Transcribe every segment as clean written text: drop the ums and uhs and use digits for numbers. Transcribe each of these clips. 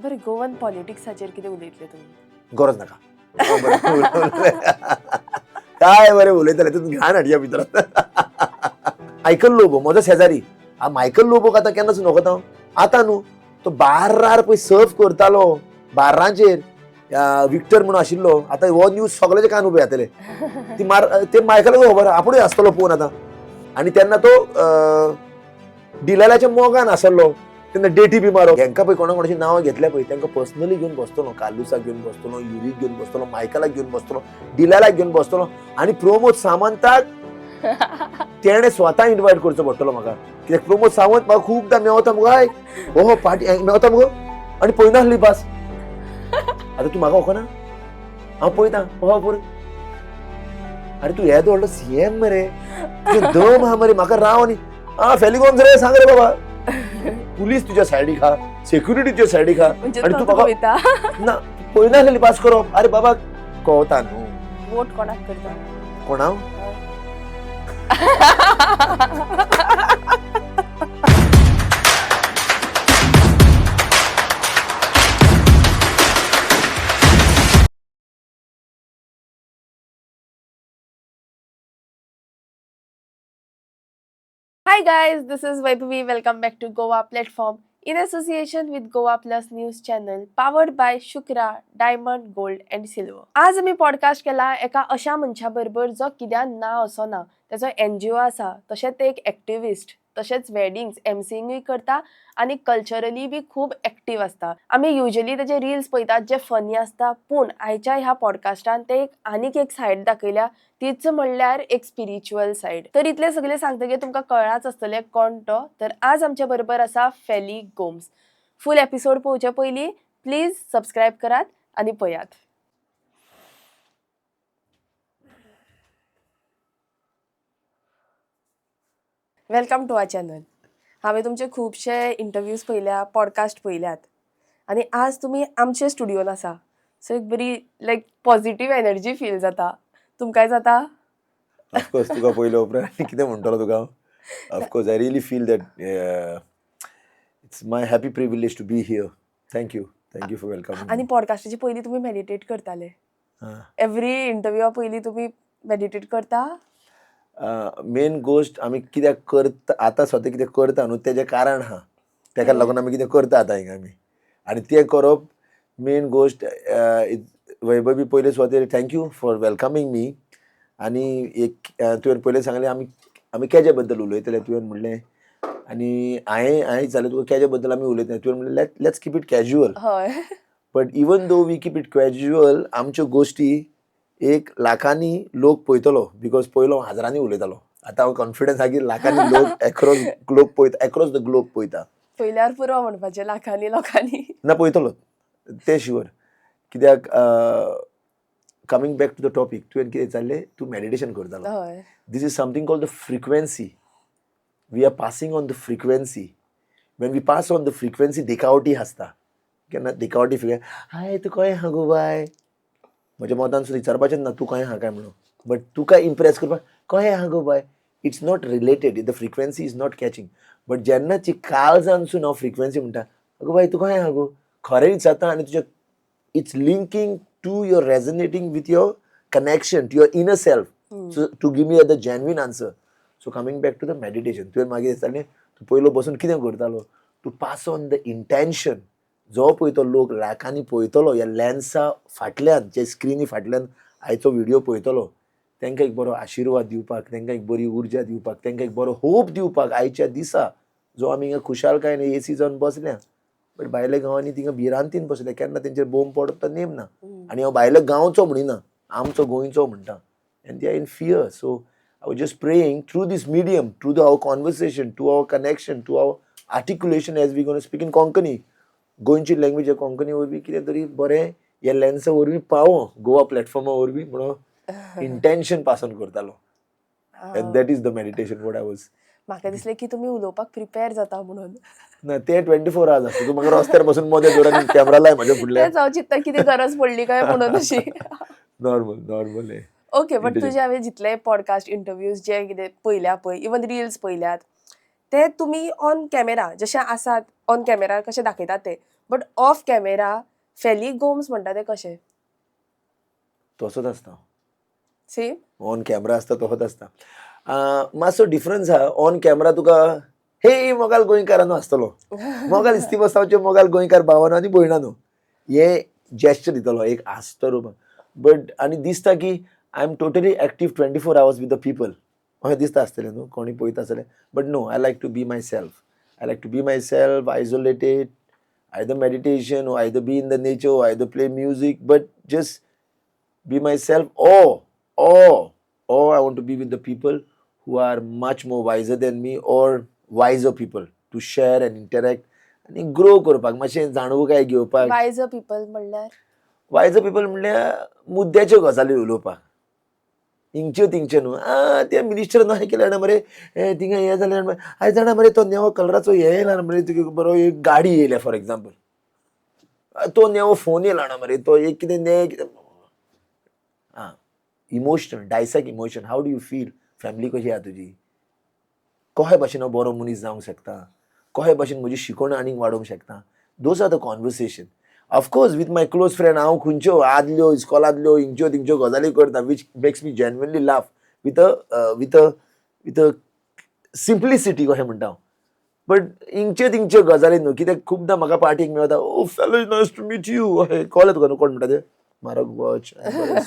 बरें गोवन पॉलिटिक्साचेर कितें उलयतले तुमी? गरज नाका काय बरें उलयतले तितून घाण हाडया भितर मायकल लोबो म्हजो शेजारी मायकल लोबोक आतां केन्ना सुनोकता हांव आतां न्हू तो बार्रार पळय सर्व करतालो बार्रांचेर विक्टर म्हणून आशिल्लो आतां हो न्यूज सगळ्याचे कान उबे जातले ते मायकलाक खबर आपुणूय आसतलो फोन आतां आनी तेन्ना तो डिलालाच्या मोगान आसलो तेन्ना डेटी बी मारो हांकां पळय कोणा कोणाची नांवां घेतल्या पळय तांकां पर्सनली घेवन बसतलो कालुसाक घेवन बसतलो युरीक घेवन बसतलो मायकलाक घेवन बसतलो डिलालाक घेवन बसतलो आनी प्रमोद सावंताक तेणे स्वता इन्वायट करचो पडटलो म्हाका कित्याक प्रमोद सावंत म्हाका खूबदां मेवता मुगो हाय हो पार्टी मेवता मुगो आनी पळयना आसली पास आतां तूं म्हाका वखना हांव पळयतां हो पळय अरे तू येदो व्हडलो सीएम मरे दम हा मरे म्हाका राव आनी फेलिगोन्स रे सांग रे बाबा पुलीस तुज्या सायडीक हा सेक्युरिटी तुज्या सायडीक हा आनी तूं म्हाका ना पळयना आसलेली पास करप अरे बाबा कळटा न्हू वोट कोणाक करता कोणा Hi guys, this is Vaibhavi. Welcome back to Goa Platform in association with Goa Plus News channel powered by Shukra, Diamond, Gold and Silver. आज आम्ही पॉडकास्ट केला एका अशा मनशा बरोबर जो कित्याक ना असो ना त्याचो एनजीओ आसा तशेंच ते एक एक्टिविस्ट तशेंच वेडिंग्स एमसींगूय करता आणि कल्चरली बी खूब एक्टिव्ह असता आम्ही युजली त्याचे रील्स पळयतात जे फनी असता पूण आयच्या ह्या पॉडकास्टान ते आनीक एक सायड दाखयल्या तीच म्हणल्यार एक स्पिरिच्युअल सायड तर इतले सगळे सांगतकीर तुमकां कळाच आसतले कोण तो तर आज आमच्या बरोबर आसा फेली गोम्स फूल एपिसोड पळोवचे पयलीं प्लीज सबस्क्रायब करात आनी पळयात वेलकम टू आवर चॅनल हांवें तुमचे खुबशे इंटरव्यूज पळयल्या पॉडकास्ट पळयल्यात आनी आज तुमी आमचे स्टुडियोन आसा सो एक बरी लायक पॉझिटीव एनर्जी फील जाता तुमकांय जाता ऑफकोर्स तुका पयलो उपरांत कितें म्हणटलो तुका of course I really feel that it's my happy privilege to be here thank you for welcoming आनी पॉडकास्टाचे पयलीं तुमी मेडिटेट करताले एवरी इंटरव्यूआ पयलीं तुमी मेडिटेट करता मेन गोश्ट आमी कित्याक करता आतां स्वता कितें करता न्हू तेजें कारण आहा तेका लागून आमी कितें करता आतां हिंगा आमी आनी तें करप मेन गोश्ट वैभवी पयले सुवातेर थँक्यू फॉर वेलकमिंग मी आनी एक तुवें पयलें सांगलें आमी केजे बद्दल उलयतले तुवें म्हणलें आनी हांवें जालें तुका केजे बद्दल आमी उलयतले तुवें म्हणलें लेट्स कीप इट कॅज्युअल हय but even though we keep it casual आमच्यो गोश्टी एक लाखांनी लोक पळयतलो बिकॉज पयलो हजारांनी उलयतालो आतां हांव कॉन्फिडन्स आहा की लाखांनी लोक एक्रॉस द ग्लोब पळयता पयल्यार पुरो म्हणपाचें लाखांनी लोकांनी ना पळयतलो ते शुअर कित्याक coming back to the topic तुवें कितें चाललें तूं मेडिटेशन करतालो हय this is something called the frequency we are passing on the frequency when we pass on the frequency देखावटी आसता केन्ना देखावटी फिगर हाय तूं खंय आहा गो बाय म्हज्या मतान सुद्दां विचारपाचें ना तूं खंय आहा काय म्हणून बट तुका इम्प्रेस करपाक खंय आहा go by it's not related the frequency is not catching but जेन्ना काळ जानसून हांव फ्रिक्वेन्सी म्हणटा गो बाय तूं खंय आहा गो खरेंच जाता आनी तुज्या it's linking to your resonating with your connection to your inner self to give me the genuine answer so coming back to the meditation तुवें मागीर दिसतालें तूं पयलो बसून कितें करतालो to pass on the intention जो पळय तो लोक लाखांनी पळयतलो ह्या लेन्सा फाटल्यान जे स्क्रिनी फाटल्यान आयचो व्हिडिओ पळयतलो तांकां एक बरो आशिर्वाद दिवपाक तांकां एक बरी उर्जा दिवपाक तांकां एक बरो होप दिवपाक आयच्या दिसा जो आमी हिंगा खुशालकायेन एसी जावन बसल्या बट भायल्या गांवांनी तिंगा भिरांतीन बसल्या केन्ना तेंचेर बोंब पडप तो नेम ना आनी हांव भायल्या गांवचो म्हणिना आमचो गोंयचो म्हणटा and they are in fear so I was just praying through this medium through the our conversation to our connection to our articulation as we gone speak in Konkani गोंयची लँग्वेज कोंकणी वरवीं कितें तरी बरें ह्या लेन्सा वरवीं पावो गोवा प्लॅटफॉर्मा वरवीं म्हणून इंटेन्शन पास ऑन करतालो end that is the meditation what I was म्हाका दिसलें की तुमी उलोवपाक प्रिपेर जाता म्हणून ना ते 24 hours आसता तूं म्हाका रस्त्यार बसून मदें जोरान कॅमेरा लाय म्हाज्या फुडल्यान तेच हांव चित्ता कितें गरज पडली काय म्हणून अशी नॉर्मल ओके बट तुजे हांवें जितले पॉडकास्ट इंटरव्यूज जे कितें पळयल्या पळय इवन रील्स पळयल्यात ते तुमी ऑन कॅमेरा जशें आसात ऑन कॅमेरा कशें दाखयतात ते बट ऑफ कॅमेरा फेली गोम्स म्हणटा ते कशे तसोच आसता सेम ऑन कॅमेरा आसता तसोच आसता मातसो डिफरन्स आहा ऑन कॅमेरा तुका हे मोगाल गोंयकारांनो आसतलो मोगाल इस्ती बसतावचे मोगाल गोंयकार भावानो आनी भयणानो हे जेस्चर दितलो एक आसतो बट आनी दिसता की I am totally active 24 hours with the people अशें दिसता आसतलें न्हू कोणी पळयता आसतलें but no I like to be myself I like to be myself isolated either meditation or either be in the nature or either play music but just be myself or I want to be with the people who are much more wiser than me or wiser people to share and interact आणि grow करपाक मातशें जाणवूकाय घेवपाक wise people म्हणल्यार वायजर people म्हणल्यार मुद्द्याच्यो गजाली उलोवपाक हिंगच्यो तिंगच्यो न्हू त्या मिनिस्टरान अशें केलें जाणा मरे थिंगा हें जालें जाणा आयज जाणा मरे तो नेवो कलराचो हें येयला मरे तुगे बरो एक गाडी येयल्या फॉर एग्जाम्पल तो नेवो फोन येयला ना मरे तो एक कितें ने कितें इमोशनल डायसॅक emotion how do you feel family कशी आहा तुजी कशे भाशेन हांव बरो मनीस जावंक शकता कशे भाशेन म्हजी शिकवण आनीक वाडोवंक शकता those are the conversation of course with my close friend हांव खंयच्यो आदल्यो इस्कॉलांतल्यो हिंगच्यो तिंगच्यो गजाली करता which makes me genuinely laugh with a simplicity कशें म्हणटा हांव बट हिंगच्यो तिंगच्यो गजाली न्हू कित्याक खुबदां म्हाका पार्टीक मेळटा oh fellow nice to meet you अशें कळ्ळें तुका न्हू कोण म्हणटा ते म्हारग वॉच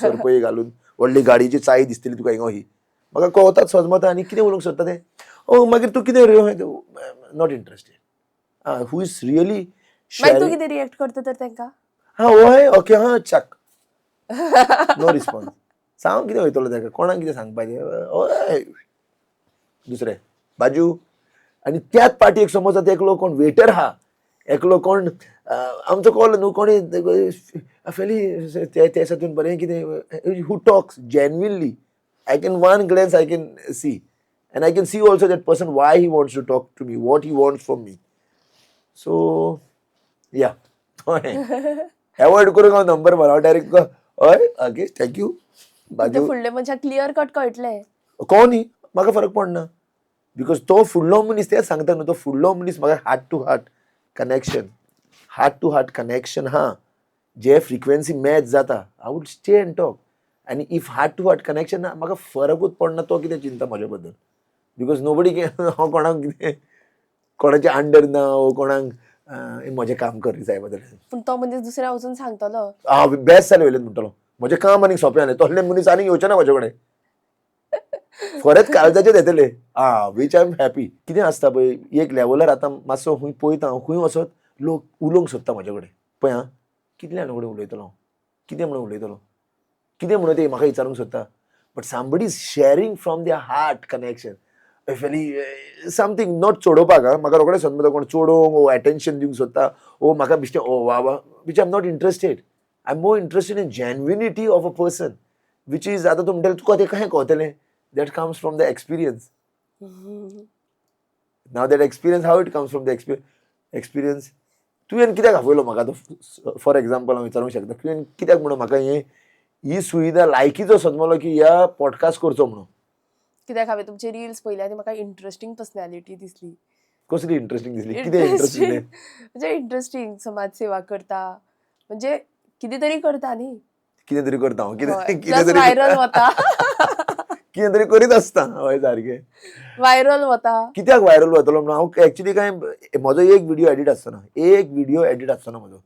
सरपळी घालून व्हडली गाडयेची चाय दिसतली तुका हिंगो ही म्हाका कळतात सजमता आनी कितें उलोवंक सोदता ते ओ मागीर तूं कितें not interested who is really मागीर तू कितें रिएक्ट करता तर तांकां हय ओके चक नो रिस्पॉन्स सांग कितें वयतलो ताका कोणाक कितें सांगपाचें दुसरें बाजू आनी त्याच पार्टीक समज आतां एकलो कोण वेटर आहा एकलो कोण आमचो कॉल न्हू कोणी फेली त्या सातून बरें कितें who talks genuinely I can one glance I can see and I can see also that person why he wants to talk to me, what he wants from me. So yeah, avoid करूंक हांव number मार हांव direct हय okay thank you बाजू फुडले मनशाक clear cut कळटले कोण न्ही म्हाका फरक पडना बिकॉज तो फुडलो मनीस तेच सांगता न्हू तो फुडलो मनीस म्हाका हार्ट टू हार्ट कनेक्शन हा जे फ्रिक्वेन्सी मॅच जाता I would stay and talk आनी if heart to heart connection ना म्हाका फरकूच पडना तो कितें चिंता म्हाज्या बद्दल बिकॉज नोबडी हांव कोणाक कितें कोणाचे अंडर ना वो कोणाक म्हजें काम कर जाय बद्दल पूण तो मनीस दुसऱ्या वचून सांगतलो बेस्ट जालें वयलें म्हणटलो म्हजें काम आनीक सोंपें जालें तसले मनीस आनीक येवचे ना म्हाजे कडेन खरेंच काळजाचेर येतले वीच आय एम हॅपी कितें आसता पळय एक लेवलार आतां मातसो खंय पळयता हांव खंय वचत लोक उलोवंक सोदता म्हाजे कडेन पळय आं कितल्या जाणां कडेन उलयतलो हांव कितें म्हणून उलयतलो कितें म्हणून ते म्हाका विचारूंक सोदता but somebody is sharing from their heart connection something not चोडोवपाक म्हाका रोखडें समजता कोण चोडोवंक वो एटेन्शन दिवंक सोदता ओ म्हाका बिश्टें ओ वा वा which I am not interested I am more interested in genuinity of a person which is आतां तूं म्हणटलें तुका तें कशें कळटलें that comes from the experience नाव दॅट एक्सपिरियन्स हाव it comes from the experience तुवें कित्याक आपयलो म्हाका तो फॉर एग्जाम्पल हांव विचारूंक शकता तुवें कित्याक म्हणून म्हाका ही सुविधा लायकीचो समजलो की ह्या पॉडकास्ट करचो म्हणून कित्याक हांवें तुमचे रिल्स पळयले आनी म्हाका इंटरेस्टिंग पर्सनॅलिटी दिसली कसली इंटरेस्टिंग दिसली कितें इंटरेस्टिंग म्हणजे इंटरेस्टिंग समाज सेवा करता म्हणजे कितें तरी करता न्ही कितें तरी करता हांव प्लस व्हायरल वता कितें तरी करीत आसता हय सारकें व्हायरल वता कित्याक व्हायरल वतलो म्हणून हांव एक्चुअली काय म्हजो एक व्हिडिओ एडिट आसतना म्हजो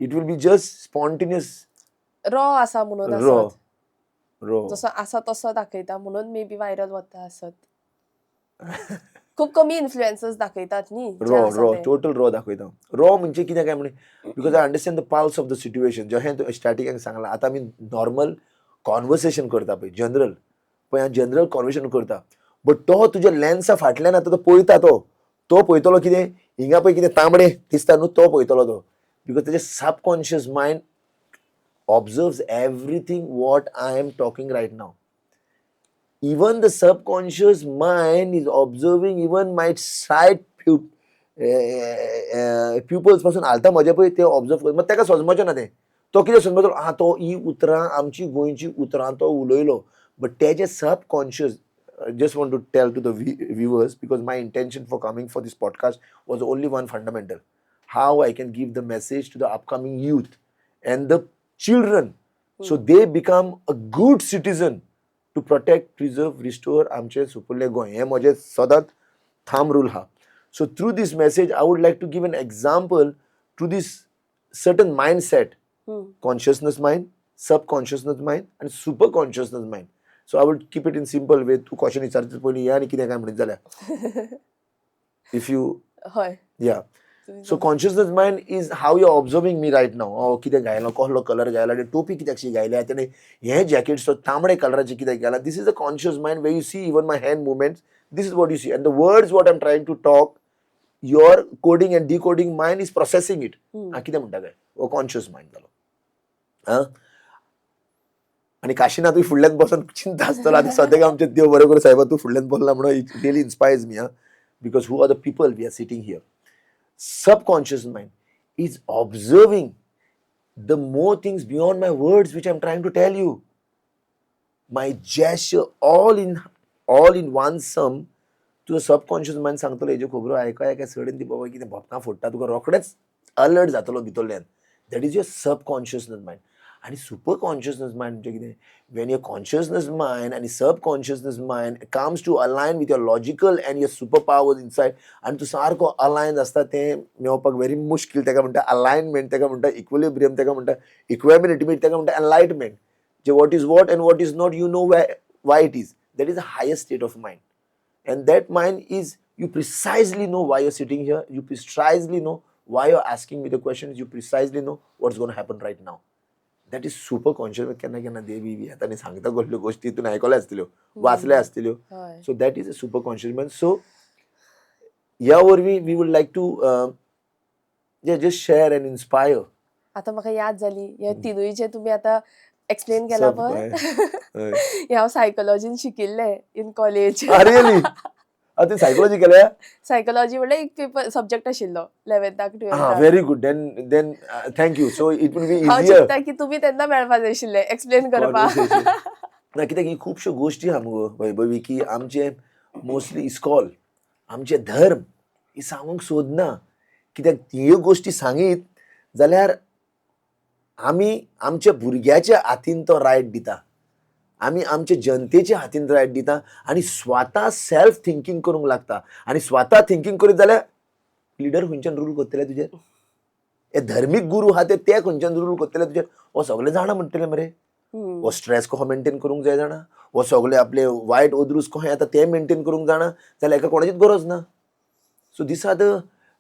it will be just spontaneous raw आसा म्हणून रो आसत रो जसो आसा तसो दाखयता म्हणून मे बी व्हायरल वता आसत खूब कमी इन्फ्लुएन्सर्स दाखयतात न्ही रो टोटल रो दाखयता रो म्हणजे कितें काय म्हणजे because I understand the pulse of the situation जशें स्टार्टिंगाक सांगलां आतां आमी नॉर्मल कॉन्वर्सेशन करता पळय जनरल पळय हांव जनरल कॉन्वर्सेशन करता बट तो तुज्या लेन्सा फाटल्यान आतां तो पळयता तो पळयतलो कितें हिंगा पळय कितें तांबडे दिसता न्हू तो पळयतलो तो बिकॉज तेजें subconscious mind observes everything what I am talking right now. Even the subconscious mind is observing even my side pupils पासून हालता म्हजे पळय ते ऑब्जर्व कर तेका समजचें ना तें तो कितें समजलो तो ही उतरां आमची गोंयची उतरां तो उलयलो बट तेजे subconscious just want to tell to the viewers because my intention for coming for this podcast was only one fundamental. how I can give the message to the upcoming youth and the children so they become a good citizen to protect, preserve, restore आमचे सुपुर्ले गोंय हे म्हजे सदांच thumb rule ha. So through this message I would like to give an example to this certain mindset, consciousness mind, subconsciousness mind and super consciousness mind. So I will keep it in simple way. तू question विचारता पयली या आनी कितें काय म्हणत जाल्यार if you हय yeah. So consciousness mind is how you're observing me right now. Oh, कितें घायलो कसलो कलर घायला आनी टोपी कित्याकशी घायल्या तेणे हे जॅकेट सो तांबडे कलराचे कित्याक घाला. This is a conscious mind where you see even my hand movements. This is what you see and the words what I'm trying to talk, your coding and decoding mind is processing it. कितें म्हणटा काय हो conscious mind जालो. आणि काशीनाथ तूं फुडल्यान बसून चिंता आसतलो आतां सद्याक आमचे देव बरें करूं साहेबा तूं फुडल्यान बसला म्हणून it really inspires me because who are the people we are sitting here. Subconscious mind is observing the more things beyond my words which I'm trying to tell you. My gesture all in one sum to the subconscious mind सांगतलो हेज्यो खबरो आयकाय काय sudden ती बाबा कितें भोपना फोडटा तुका रोखडेच alert जातलो भितरल्यान. That is your subconsciousness mind. आणि सुपर कॉन्शियसनेस माइंड म्हणजे कितें वेन युअर कॉन्शियसनेस माइंड आणि subconsciousness mind comes to align with your logical and your super powers inside आणि तूं सारको अलायन आसता तें मेळोवपाक व्हेरी मुश्कील. ताका म्हणटा अलायनमेंट, ताका म्हणटा इक्विलिब्रियम, ताका म्हणटा इक्वेबिलिटी, ताका म्हणटा एनलायटमेंट. जे what is what and what is not you know why it is. That is the highest state of mind. And that mind is you precisely know why you're sitting here. You precisely know why you're asking me the questions. You precisely know what's going to happen right now. That is super conscious. केन्ना केन्ना देवी बी आता सांगता कसल्यो गोष्टी तुन आयकल्या आसतल्यो, वाचल्या आसतल्यो. So that is a super conscious mind. So या वरवी we would like to just share and inspire. आता म्हाका याद जाली हे तिनूय जे तुम्ही आता एक्सप्लेन केला पळय हे हांव सायकोलॉजीन शिकिल्लें इन कॉलेज. रियली आता सायकोलॉजी केल्या. सायकोलॉजी म्हणल्यार एक पेपर सब्जेक्ट आशिल्लो 11th 12th. Very good. Then thank you. So it will be हांव इजियर. चिंतता की तुमी तेन्ना मेळपाक जाय आशिल्ले एक्सप्लेन करपाक. ना कित्याक ही खुबश्यो गोश्टी आहा मुगो वैभवी की आमचे मोस्टली इस्कॉल आमचे धर्म ही सांगूंक सोदना. कित्याक ह्यो गोश्टी सांगीत जाल्यार आमी आमच्या भुरग्याच्या हातीन तो रायट दिता, आमी आमच्या जनतेच्या हातीन रायट दिता आणि स्वता सेल्फ थिंकिंग करूंक लागता. आणि स्वता थिंकिंग करीत जाल्यार लिडर खंयच्यान रूल करतले तुजेर, हे धर्मीक गुरू आहा ते खंयच्यान रूल करतले तुजेर. हो सगळे जाणा म्हणटले मरे. हो स्ट्रेस कहो मेंटेन करूंक जाय जाणा, हो सगळे आपले वायट ओदरूस कहे येता ते मेंटेन करूंक जाणा जाल्यार एका कोणाचीच गरज ना. So this are the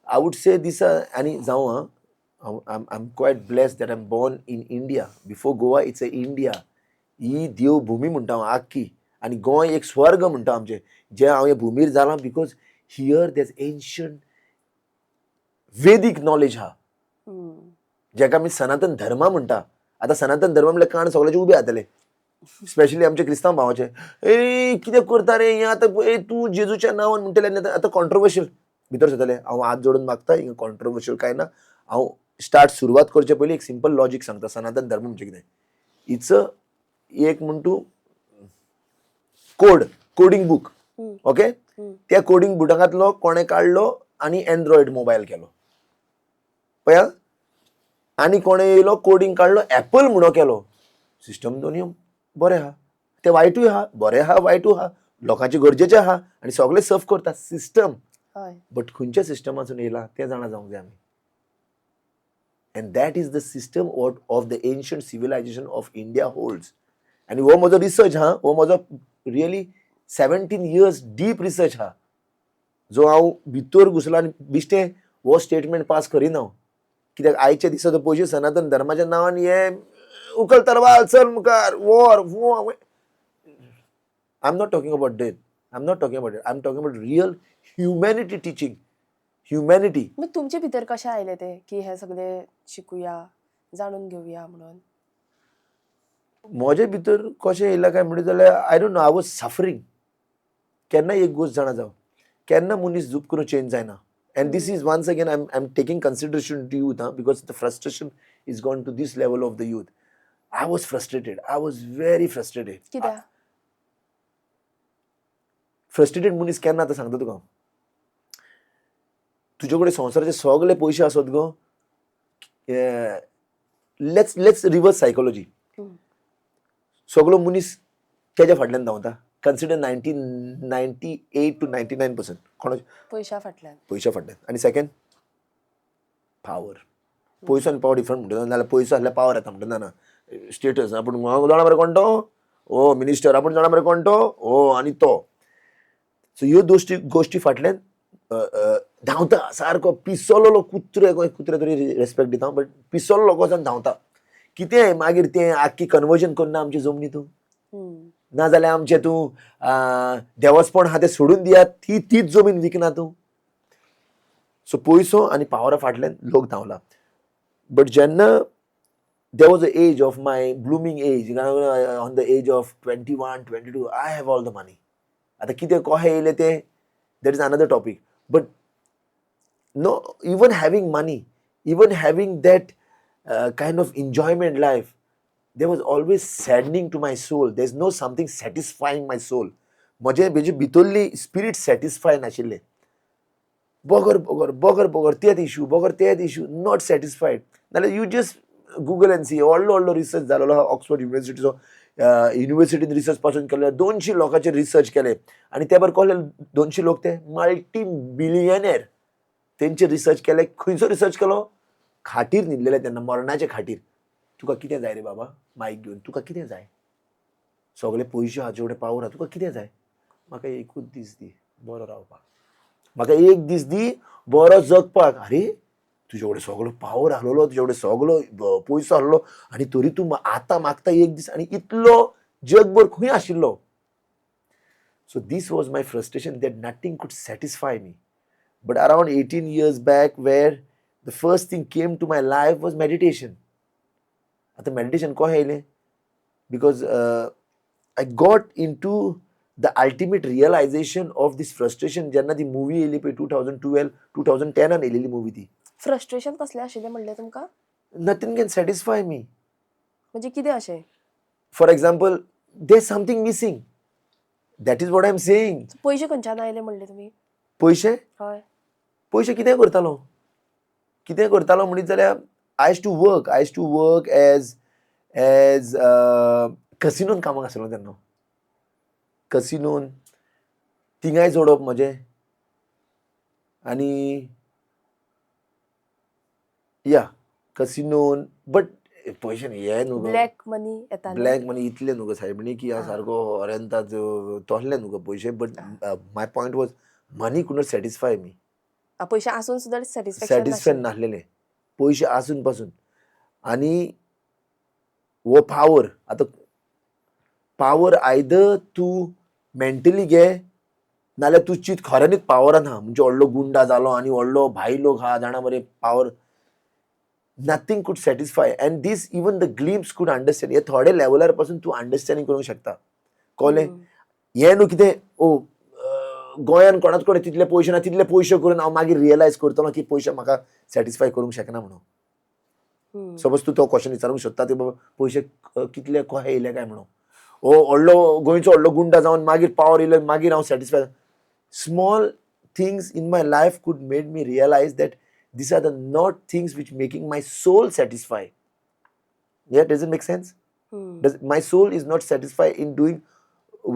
I would say these are. आणि जावं I'm quite blessed that I'm born in India. Before Goa, it's a India. ही देवभूमी म्हणटा हांव आख्खी आणि गोंय एक स्वर्ग म्हणटा आमचे जे हांव ह्या भुमीर जालां because here there ancient Vedic knowledge आहा जेका आमी सनातन धर्मा म्हणटा. आतां सनातन धर्म म्हणल्यार काण सगळ्याचे उबे जातले, स्पेशली आमचे क्रिस्तांव भावाचे. कितें करता रे हें आतां तूं जेजूच्या नांवान म्हणटले आतां कॉन्ट्रोवर्शियल भितर जातले. हांव हात जोडून मागता हिंगा कॉन्ट्रोवर्शियल कांय ना. हांव स्टार्ट सुरवात करचे पयलीं एक सिंपल लॉजीक सांगता. सनातन धर्म म्हणजे कितें. इट्स एक म्हण तूं कोडिंग बुक. ओके. त्या कोडिंग बुकांतलो कोणे काडलो आनी एंड्रॉइड मोबायल केलो पळया. आनी कोणे येयलो कोडिंग काडलो एप्पल म्हणो केलो. सिस्टम दोनूय बरें आहा, ते वायटूय आहा, बरें आहा वायटूय आहा, लोकांचे गरजेचे आहा आनी सगळे सर्व करता सिस्टम. बट खंयच्या सिस्टमासून येयला तें जाणा जावंक जाय आमी. And that is the system of the ancient civilization of India holds. And वो म्हजो रिसर्च हा, वो म्हजो रियली 17 years deep research हा जो हांव भितर घुसला आनी बिश्टें वो स्टेटमेंट पास करिना. कित्याक आयच्या दिसा पयशे सनातन धर्माच्या नांवान हे उखल तरवाल चल मुखार वॉर वो. I am not talking about death. I am not talking about death. I am talking about real humanity teaching. Humanity. मग तुमचे भितर कशें आयले ते की हे सगळे शिकुया जाणून घेवया म्हणून. म्हजे भितर कशें येयला काय म्हणत जाल्यार I don't know. I was suffering. केन्ना एक गोश्ट जाणा जावं केन्ना मनीस झूप करून चेंज जायना. And this is once again I am taking consideration to youth because the frustration is gone to this level of the youth. I was frustrated. I was very frustrated. कित्याक फ्रस्ट्रेटेड मनीस केन्ना आतां सांगता तुका. तुजे कडेन संवसाराचे सगळे पयशे आसत गो, लेट्स रिवर्स सायकोलॉजी. हम्म. सगळो मनीस तेज्या फाटल्यान धांवता. कन्सिडर 98 to 99% कोणाच्या पयशा फाटल्यान. पयशा फाटल्यान. आनी सेकंड पावर. पयसो आनी पावर डिफरंट म्हणटा नाल्यार पयसो आसल्यार पावर येता म्हणटा ना. स्टेटस आपूण जाणा मरे कोण तो, ओ मिनिस्टर, आपूण जाणा मरे कोण तो, ओ आनी तो. सो ह्यो गोश्टी फाटल्यान धांवता सारको पिसोलो कुत्रे तरी रेस्पेक्ट दिता, बट पिसोलो वचोन धांवता. कितें मागीर तें आख्खी कन्वर्जन करना आमच्या जमनीतूं, नाजाल्यार आमचें तूं देवस्पण आहा तें सोडून दियात, तीच जमीन विकना तूं. सो पयसो आनी पावरा फाटल्यान लोक धांवला. बट जेन्ना there was an age of my blooming age, on the age of 21, 22, I have all the money. आता कितें कशें येयलें तें, that is another topic. But no, even having money, even having that kind of enjoyment life, there was always saddening to my soul. There's no something satisfying my soul. म्हजे भितरली spirit satisfy नाशिल्लें. बोगर तेच issue, not satisfied. नाल्यार you just Google and see, व्हडलो research जालोलो आहा ऑक्सफर्ड युनिवर्सिटीचो. युनिवर्सिटीन research पासून केले, 200 लोकांचे रिसर्च केले आनी त्या भायर कहले 200 लोक ते मल्टी बिलियनेर. तेंचे रिसर्च केले. खंयचो रिसर्च केलो? खाटीर न्हिदलेले तेन्ना, मरणाचे खाटीर. तुका कितें जाय रे बाबा मायक घेवन, तुका कितें जाय? सगळे पयशे आहा, जेवढे पावर आहा, तुका कितें जाय? म्हाका एकूच दीस दी बरो रावपाक, म्हाका एक दीस दी बरो जगपाक. अरे तुजे कडेन सगळो पावर आहलोलो, तुजे कडेन सगळो पयसो आहलो आनी तरी तूं आतां मागता एक दीस, आनी इतलो जगभर खंय आशिल्लो. So this was my frustration, that nothing could satisfy me. But around 18 years back, where the first thing came to my life was meditation. आता मेडिटेशन कशें येयलें? Because I got into the ultimate realization of this frustration जेन्ना ती movie येयली पळय 2012, 2010 येयलेली movie ती. Frustration कसलें आशिल्लें म्हणलें तुमकां? Nothing can satisfy me. म्हणजे कितें अशें? For example, there's something missing. That is what I'm saying. पयशे खंयच्यान आयले म्हणले तुमी? पयशे हय. पयशे कितें करतालो म्हणीत जाल्यार I used to work as कसिनोन कामाक आसलो तेन्ना. कसिनोन तिंगाय जोडप म्हजें, आनी या कसिनोन. बट पयशे न्ही हे न्हू गो, ब्लॅक मनी येता. ब्लॅक मनी इतले न्हू गो सायबिणी की हांव सारको अरेंता तोहले न्हू गो पयशे. बट माय पॉयंट वॉज मनी कुड नॉट सॅटिस्फाय मी. पयशे आसून सुद्दां सॅटिस्फायड नासलेले पयशे आसून पासून. आनी वो पावर, आतां पावर आयदर तूं मेंटली घे, नाल्यार तूं चिंत खऱ्यांनीच पावरान आहा, म्हणजे व्हडलो गुंडा जालो आनी व्हडलो भाई लोक आहा जाणा मरे power. Nothing could satisfy. And this even the glimpse could understand. हे थोडे लेवलार पासून तूं अंडरस्टँडिंग करूंक शकता. कळ्ळें? हें न्हू कितें ओ गोंयान कोणाच कडेन तितले पयशे ना, तितले पयशे करून हांव मागीर रियलायज करतलो की पयशे म्हाका सॅटिस्फाय करूंक शकना म्हणून. सपोज तूं तो क्वेश्चन विचारूंक शकता ते बाबा पयशे कितले कशे येयले काय म्हणून. ओ व्हडलो गोंयचो व्हडलो गुंडा जावन मागीर पावर येयलो मागीर हांव satisfy. Small things in my life could made me realise that these are the not things which making my soul satisfied. Yeah, does it make sense? My soul is not satisfied in doing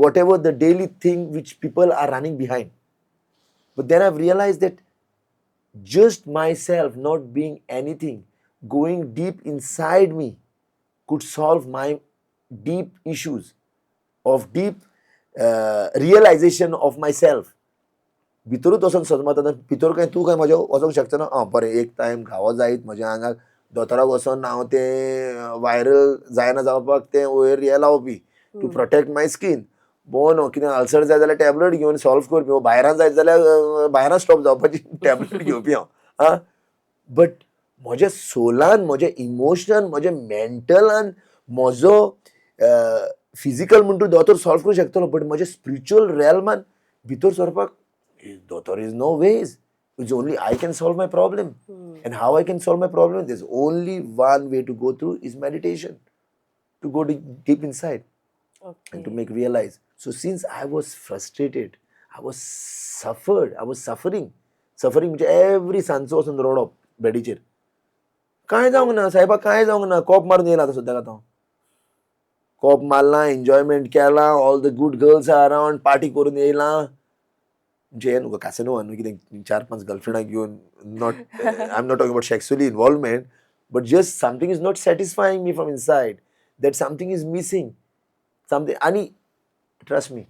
whatever the daily thing which people are running behind. But then I've realized that just myself not being anything, going deep inside me could solve my deep issues of deep realization of myself. भितरूच वचोन सदमत भितर काय तूं काय म्हज्या वचोंक शकता ना. बरें एक टायम घावो जायत म्हज्या आंगाक, दोतोराक वचोन हांव तें वायरल जायना जावपाक तें वयर हें लावपी टू प्रोटेक्ट माय स्कीन. न्हू कितें अल्सर जाय जाल्यार टॅबलेट घेवन सॉल्व करपी. भायरान जायत जाल्यार भायरान स्टॉप जावपाची टॅबलेट घेवपी हांव. बट म्हज्या सोलान, म्हज्या इमोशनान, म्हज्या मेंटलान, म्हजो फिजिकल म्हण तूं दोतोर सॉल्व करूंक शकतलो, बट म्हज्या स्पिरिच्युअल रॅल्मान भितर सरपाक there is no ways. It's only I can solve my problem. And how I can solve my problem? There's only one way to go through is meditation. To go deep inside. Okay. And to make realize. So since I was frustrated, I was suffering suffering म्हणजे every सांजचो वचून रडप बेडीचेर. काय जावंक ना साहेबा, काय जावंक ना, कोप मारून येयला आतां सद्याक आतां. कोप मारला, एन्जॉयमेंट केला, all the good girls are around, party करून येयला. म्हणजे हे न्हू कासिनो न्हू कितें 4-5 गर्लफ्रेंडाक घेवन not I am not talking about sexually involvement, but just something is not satisfying me from inside. That something is missing. Something आनी ट्रस्ट मी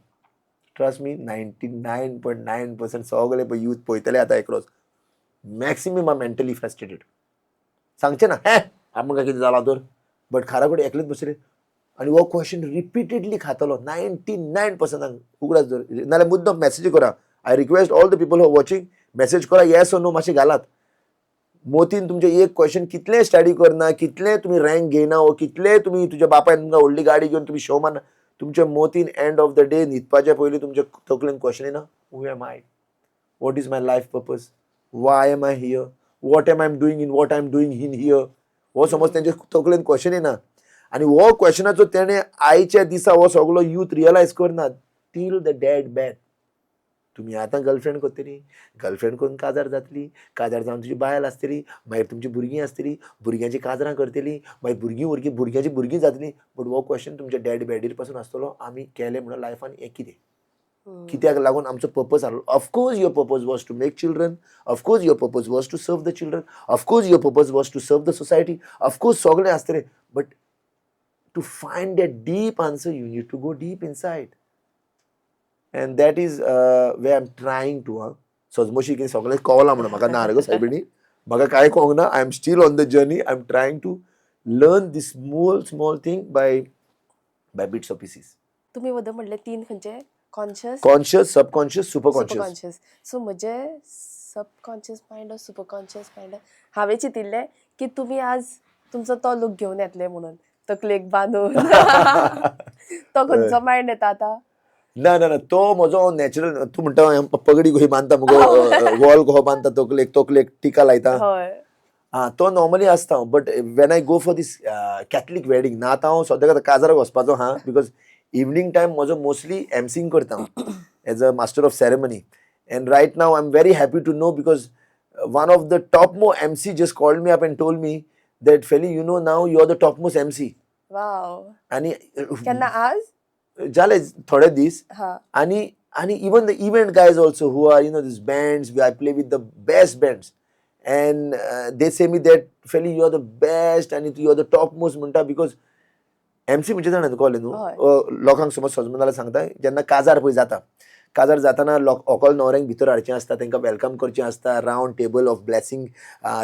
99.9% सगळे पळय यूथ पळयतले आतां across maximum are mentally frustrated. सांगचे ना हे आमकां कितें जाला तर, बट खारा कडेन एकलेच बसले आनी हो क्वेश्चन रिपिटेडली खातलो 99% उगडास जर नाल्यार मुद्दम मॅसेज करा. I request all the people who are watching, message करा येस और नो मातशें घालात. मोतीन तुमचे एक क्वेश्चन कितले स्टडी करना, कितले तुम्ही रँक घेयना, वा कितले तुम्ही तुझ्या बापायन तुमकां व्हडली गाडी घेवन तुम्ही शो मारना, तुमच्या मोतीन एंड ऑफ द डे न्हिदपाच्या पयलीं तुमच्या तकलेन क्वेश्चन येना, who am I, what is my life purpose, why am I here, what am I am doing in what I am doing in here. हो समज त्यांच्या तकलेन क्वेश्चन येना आनी हो क्वेश्चनाचो तेणे आयच्या दिसा हो सगळो यूथ रियलायज करना टील द डेड बॅड. तुम्ही आतां गर्लफ्रेंड करतली, गर्लफ्रेंड करून काजार जातली, काजार जावन तुजी बायल आसतली, मागीर तुमची भुरगीं आसतली, भुरग्यांची काजरां करतली, मागीर भुरग्यांची भुरगीं जातली. बट हो क्वेश्चन तुमच्या डॅड बॅडीर पासून आसतलो आमी केलें म्हणून लायफान हें कितें, कित्याक लागून आमचो पर्पज आसलो. Of course your purpose was to make children, of course your purpose was to serve the children, of course your purpose was to serve the society, of course सगळें आसतलें. But to find that deep answer you need to go deep inside. And that is where I'm trying to सजमोशी कितें सगळें कळलां म्हणून म्हाका ना रे गो सायबिणी, म्हाका कांय कळोंक ना. I am still on the journey. I am trying to learn this small thing by bits of pieces. तुम्ही वद म्हणले 3 खंयचे conscious, conscious, subconscious, superconscious. Conscious. So म्हजे सबकॉन्शियस मायंड और सुपरकॉन्शियस मायंड हांवें चिंतिल्लें की तुमी आज तुमचो तो लूक घेवन येतले म्हणून तकलेक बांदून. तो खंयचो मायंड येता आतां? ना ना ना, तो म्हजो नॅचरल. तूं म्हणटा पगडी कशी बांदता मुगो, वॉल कहो बांदता तकलेक टिका लायता, हय. तो नॉर्मली आसता. But when I go for this Catholic wedding ना, आतां हांव सद्याक आतां काजाराक वचपाचो हा, बिकॉज इवनिंग टायम म्हजो मोस्टली एमसींग करता as a master of ceremony. And right now I am very happy to know, because one of the top मो MC just called me up and told me that फेली you know now you are the top most MC. Wow. आणि केन्ना आज? झाले थोडे दीस. हा. आणि even the event guys also who are these bands, I play with the best bands, and they say me that Feli you are the best and you are the top most म्हणटा, because MC म्हणजे जाणा तूं कळ्ळें न्हू, लोकांक समज सजमन जाल्यार सांगता जेन्ना काजार पळय जाता, काजार जाताना व्हंकल न्हवऱ्यांक भितर हाडचें आसता, तांकां वेलकम करचें आसता, round table of blessing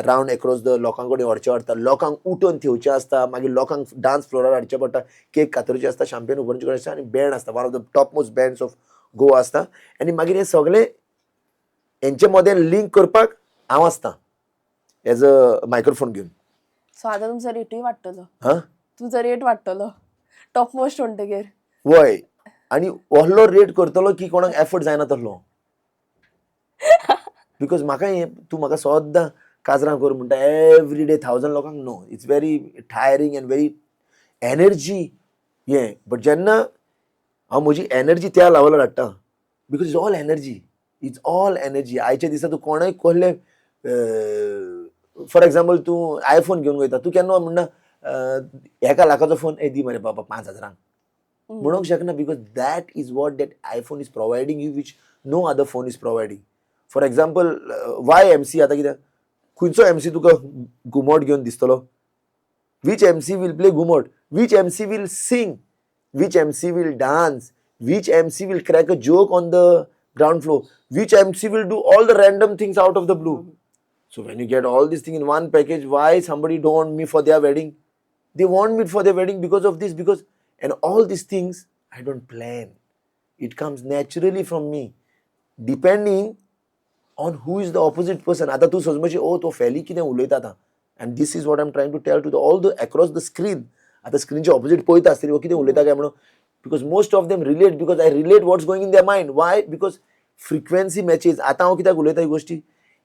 round across the लोकां कडेन व्हरचें पडटा, लोकांक उठोवन थेवचें आसता, मागीर लोकांक डान्स फ्लोरार हाडचें पडटा, केक कातरची आसता, शॅम्पेन उबरचें कडेन आसता, आनी बँड आसता, one of the top most bands of Goa आसता. आनी मागीर हें सगळें हेंचे मदें लिंक करपाक हांव आसता एज अ मायक्रोफोन घेवन. सो आतां तुमचो रेटूय वाडटलो. हां, तुमचो रेट वाडटलो टॉप मोस्ट म्हणटगीर. वय. आनी व्हडलो रेट करतलो की कोणाक एफर्ट जायना तसलो. बिकॉज म्हाका तूं म्हाका सद्दां काजरां कर म्हणटा एवरी डे 1000 लोकांक, no, it's very tiring and very energy हें. बट जेन्ना हांव म्हजी एनर्जी त्या लेवलार हाडटा, बिकॉज इट्स ऑल एनर्जी. आयच्या दिसा तूं कोणाय कहलें, फॉर एग्जाम्पल तूं आयफोन घेवन वयता, तूं केन्ना म्हणना 1 लाखाचो फोन दी मरे बाबा 5000 म्हणूंक शकना, because that is what that iPhone is providing you, which no other phone is providing. For example why MC, आतां कित्याक खंयचो MC तुका घुमट घेवन दिसतलो? वीच MC वील प्ले घुमट, which MC will sing, which MC will dance, which MC will crack a joke on the ground floor, which MC will do all the random things out of the blue. So when you get all these things in one package, why somebody don't want me for their wedding? They want me for their wedding because of this, because, and all these things I don't plan. It comes naturally from me, depending on who is the opposite person. आता तू सजमशी तो फेली कितें उलयता आतां, and this is what I'm trying to tell to all the across the screen. आता स्क्रीनचे opposite पळयता आसतली कितें उलयता काय म्हणून, because most of them relate, because I relate what's going in their mind. Why? Because frequency matches. आतां हांव कित्याक उलयता ही गोश्टी,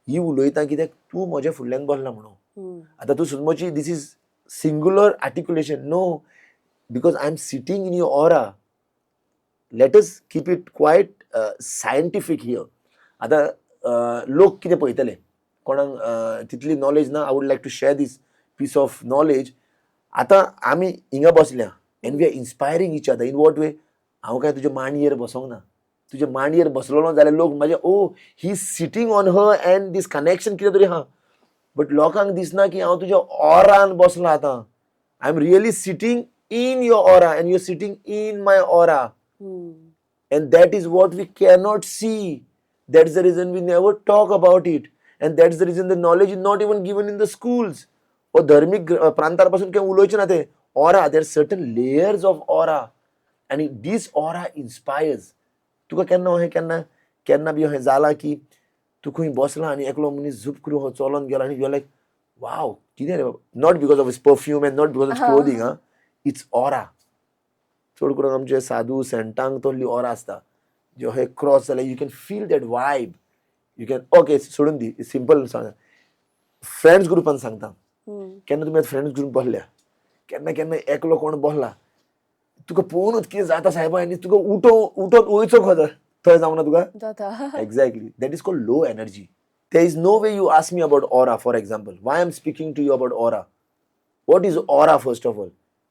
ही उलयता कित्याक तूं म्हज्या फुडल्यान बसला म्हणून. आतां तूं सजमची this is singular articulation, no, because I am sitting in your aura. Let us keep it quite scientific here. आतां लोक कितें पळयतले कोणाक तितली नॉलेज ना. I would like to share this piece of knowledge. आतां आमी हिंगा बसल्या and we are inspiring each other. In what way? हांव काय तुज्या मांडयेर बसोंक ना. तुज्या मांडयेर बसलोलो जाल्यार लोक म्हाजे oh he is sitting on her and this connection कितें तरी आहा. बट लोकांक दिसना की हांव तुज्या ऑरान बसलो आतां. I am really sitting in your aura and you are sitting in my aura. And that is what we cannot see. That's the reason we never talk about it. And that's the reason the knowledge is not even given in the schools. or धार्मिक प्रांतापासून काही उलोवचे ना ते. Aura, there are certain layers of aura. And this aura inspires. तुका केन्ना अशें केन्ना बी अशें जाला की तूं खंय बसला आनी एकलो मनीस झूप करून हो चलोन गेला आनी यू आर लायक वाव कितें रे बाबा. Not because of his perfume end not because of clothing. It's aura. चड करून आमचे साधू सेंटांक तसली ऑरा आसता जो हे क्रॉस जाल्यार you can feel that vibe. You can okay सोडून दी सिंपल सांग. फ्रेंड्स ग्रुपान सांगता केन्ना तुमी फ्रेंड्स ग्रुप बसल्या केन्ना एकलो कोण बसला तुका पळोवनूच कितें जाता सायबा आनी तुका उठोन वयचो खबर थंय जावना तुका. Exactly that is called low energy. There is no way you ask me about aura for example. Why I am speaking to you about aura. What is aura first of all?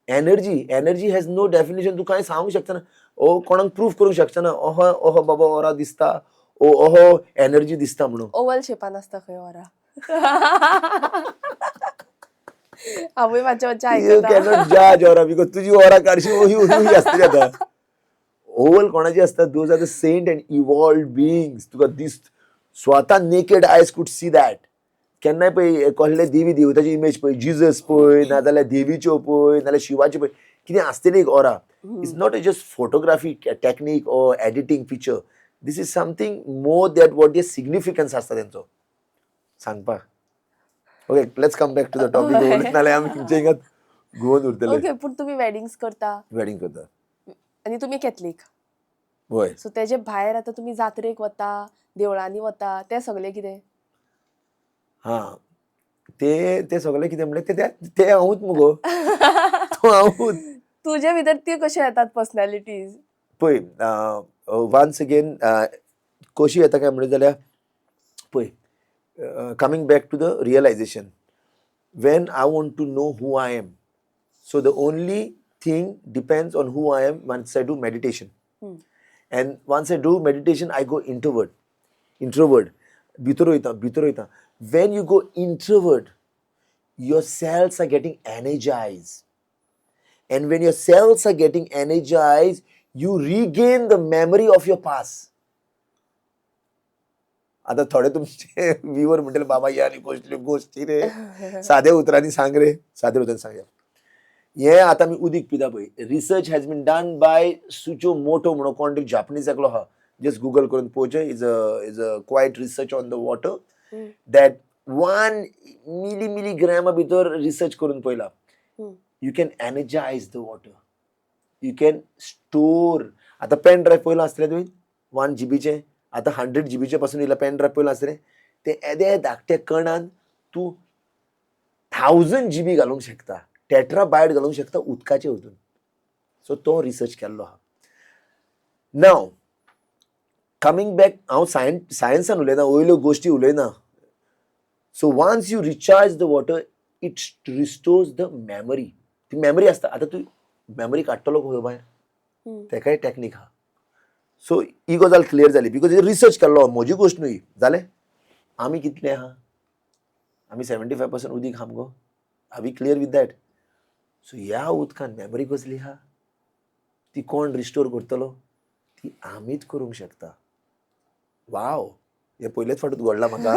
Energy has no definition. तू कांय सांगूंक शकता ना. ओ कोणाक proof करूंक शकता ना ओहो बाबा ऑरा दिसता ओहो एनर्जी दिसता म्हणून. ओवल शेपान आसता खंय ऑरा. हांवूय मातशें You cannot judge aura because तुजी ऑरा कारशी ही आसतली आतां. ओवल कोणाची आसता? Those are the saint and evolved beings. तुका दिस स्वता नेकेड आयज कुड सी दॅट. केन्नाय पळय कसले देवी देवताची इमेज पळय जिजस पळय नाजाल्यार देवीच्यो पळय नाजाल्यार शिवाची पळय कितें आसतली एक aura. It's not just photography technique or editing picture. This is something more that what the significance आसता तेंचो सांगपाक. ओके लेट्स कम बॅक टू द टॉपिक. नाल्यार आमी तुमच्या हिंगा घुंवन उरतले. ओके पूण तुमी वेडिंग्स करता वेडिंग करता. आनी तुमी कॅथलीक होय. सो तेजे भायर आतां तुमी जात्रेक वता देवळांनी वता तें सगळें कितें? हां ते सगळें कितें म्हणलें ते हांवूच मुगो. तो हांवूच. तुजे भितर त्यो कश्यो येतात पर्सनॅलिटीज? पळय वन्स अगेन कशी येता काय म्हणलें जाल्यार पळय coming back to the realisation. When I want to know who I am so the only thing depends on who I am once I do meditation. And once I do meditation I go introvert. भितर वयता. When you go introvert, your cells are getting energized. And when your cells are getting energized, you regain the memory of your past. आता थोडे तुमचे viewer म्हणटले बाबा या आनी कसल्यो गोश्टी रे साद्या उतरांनी सांग रे. साद्या उतरांनी सांगया. हे आतां आमी उदीक पिता पळय research has been done by सुचो मोटो म्हणून कोण तरी जापनीज एकलो आहा. जस्ट गुगल करून पळोवचें. Is a quite research on the water. that 1 milligram भितर रिसर्च करून पळयला. You can energise the water. You can store. आतां पेन ड्रायव्ह पळयलो आसतलें तुवें 1 GB आतां 100 GB पासून येयला पेन ड्रायव्ह पळयलो आसतलें. ते येदे धाकटे कणान तूं 1000 GB घालूंक शकता. टेट्राबायट घालूंक शकता उदकाचे वतून. सो तो रिसर्च केल्लो आहा. नाव कमिंग बॅक हांव सायन्सान उलयना वयल्यो गोश्टी उलयना. So once you recharge the water it restores the memory. ती मेमरी आसता. आतां तूं मेमरी काडटलो खंय बाय तेकाय टॅक्नीक आहा. सो ही गजाल क्लियर जाली बिकॉज रिसर्च केल्लो म्हजी गोश्ट न्हय जालें. आमी कितले आहा? आमी 75% उदीक आहा मुगो. Are we clear with that? So ह्या उदकान मेमरी कसली आहा ती कोण रिस्टोर करतलो? ती आमीच करूंक शकता. वाव हे पयलेच फावटीत घडला म्हाका.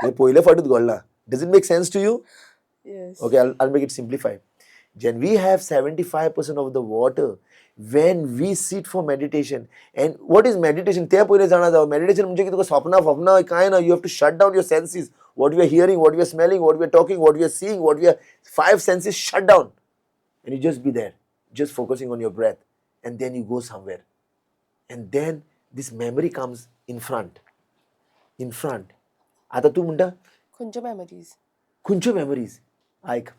हे पयले फावटीत घडला. Does it make sense to you? Yes. Okay, I'll make it simplified. When we have 75% of the water, when we sit for meditation, and what is meditation? ते पहिले जाणा जावं. मेडिटेशन म्हणजे की तुका स्वप्न काय ना. You have to shut down your senses. What we are hearing, what we are smelling, what we are talking, what we are seeing, what we are 5 senses shut down. And you just be there, just focusing on your breath. And then you go somewhere. And then this memory comes in front. आता तू म्हणटा खंयच्यो memories? खंयच्यो memories? ऐक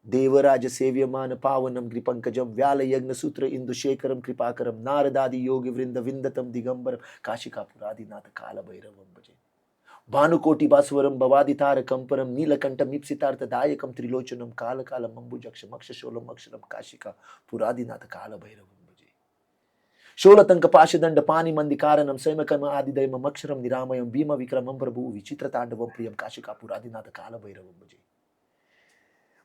देवराज सेव्यमान पावनम कृपंकजम व्याल यज्ञ सूत्र इंदुशेखरम कृपाकरम नारदादि योगी वृंद विंदतम दिगंबरम काशिकापुरादिनाथ काल भैरवम भजे भानुकोटि बासवरम भवादितार कंपरम नीलकंठम इप्सितार्थ दायकम त्रिलोचनम काल कालम अंबुजक्षम अक्षशोलम अक्षरम काशिका पुरादिनाथ काल भैरवम भजे शोलतंक पाशदंड पानी मंदि कारणम स्वयंकम आदिदैवम अक्षरम निरामयम भीम विक्रमम प्रभु विचित्र तांडवम प्रियम काशिका पुरादिनाथ काल भैरवम भजे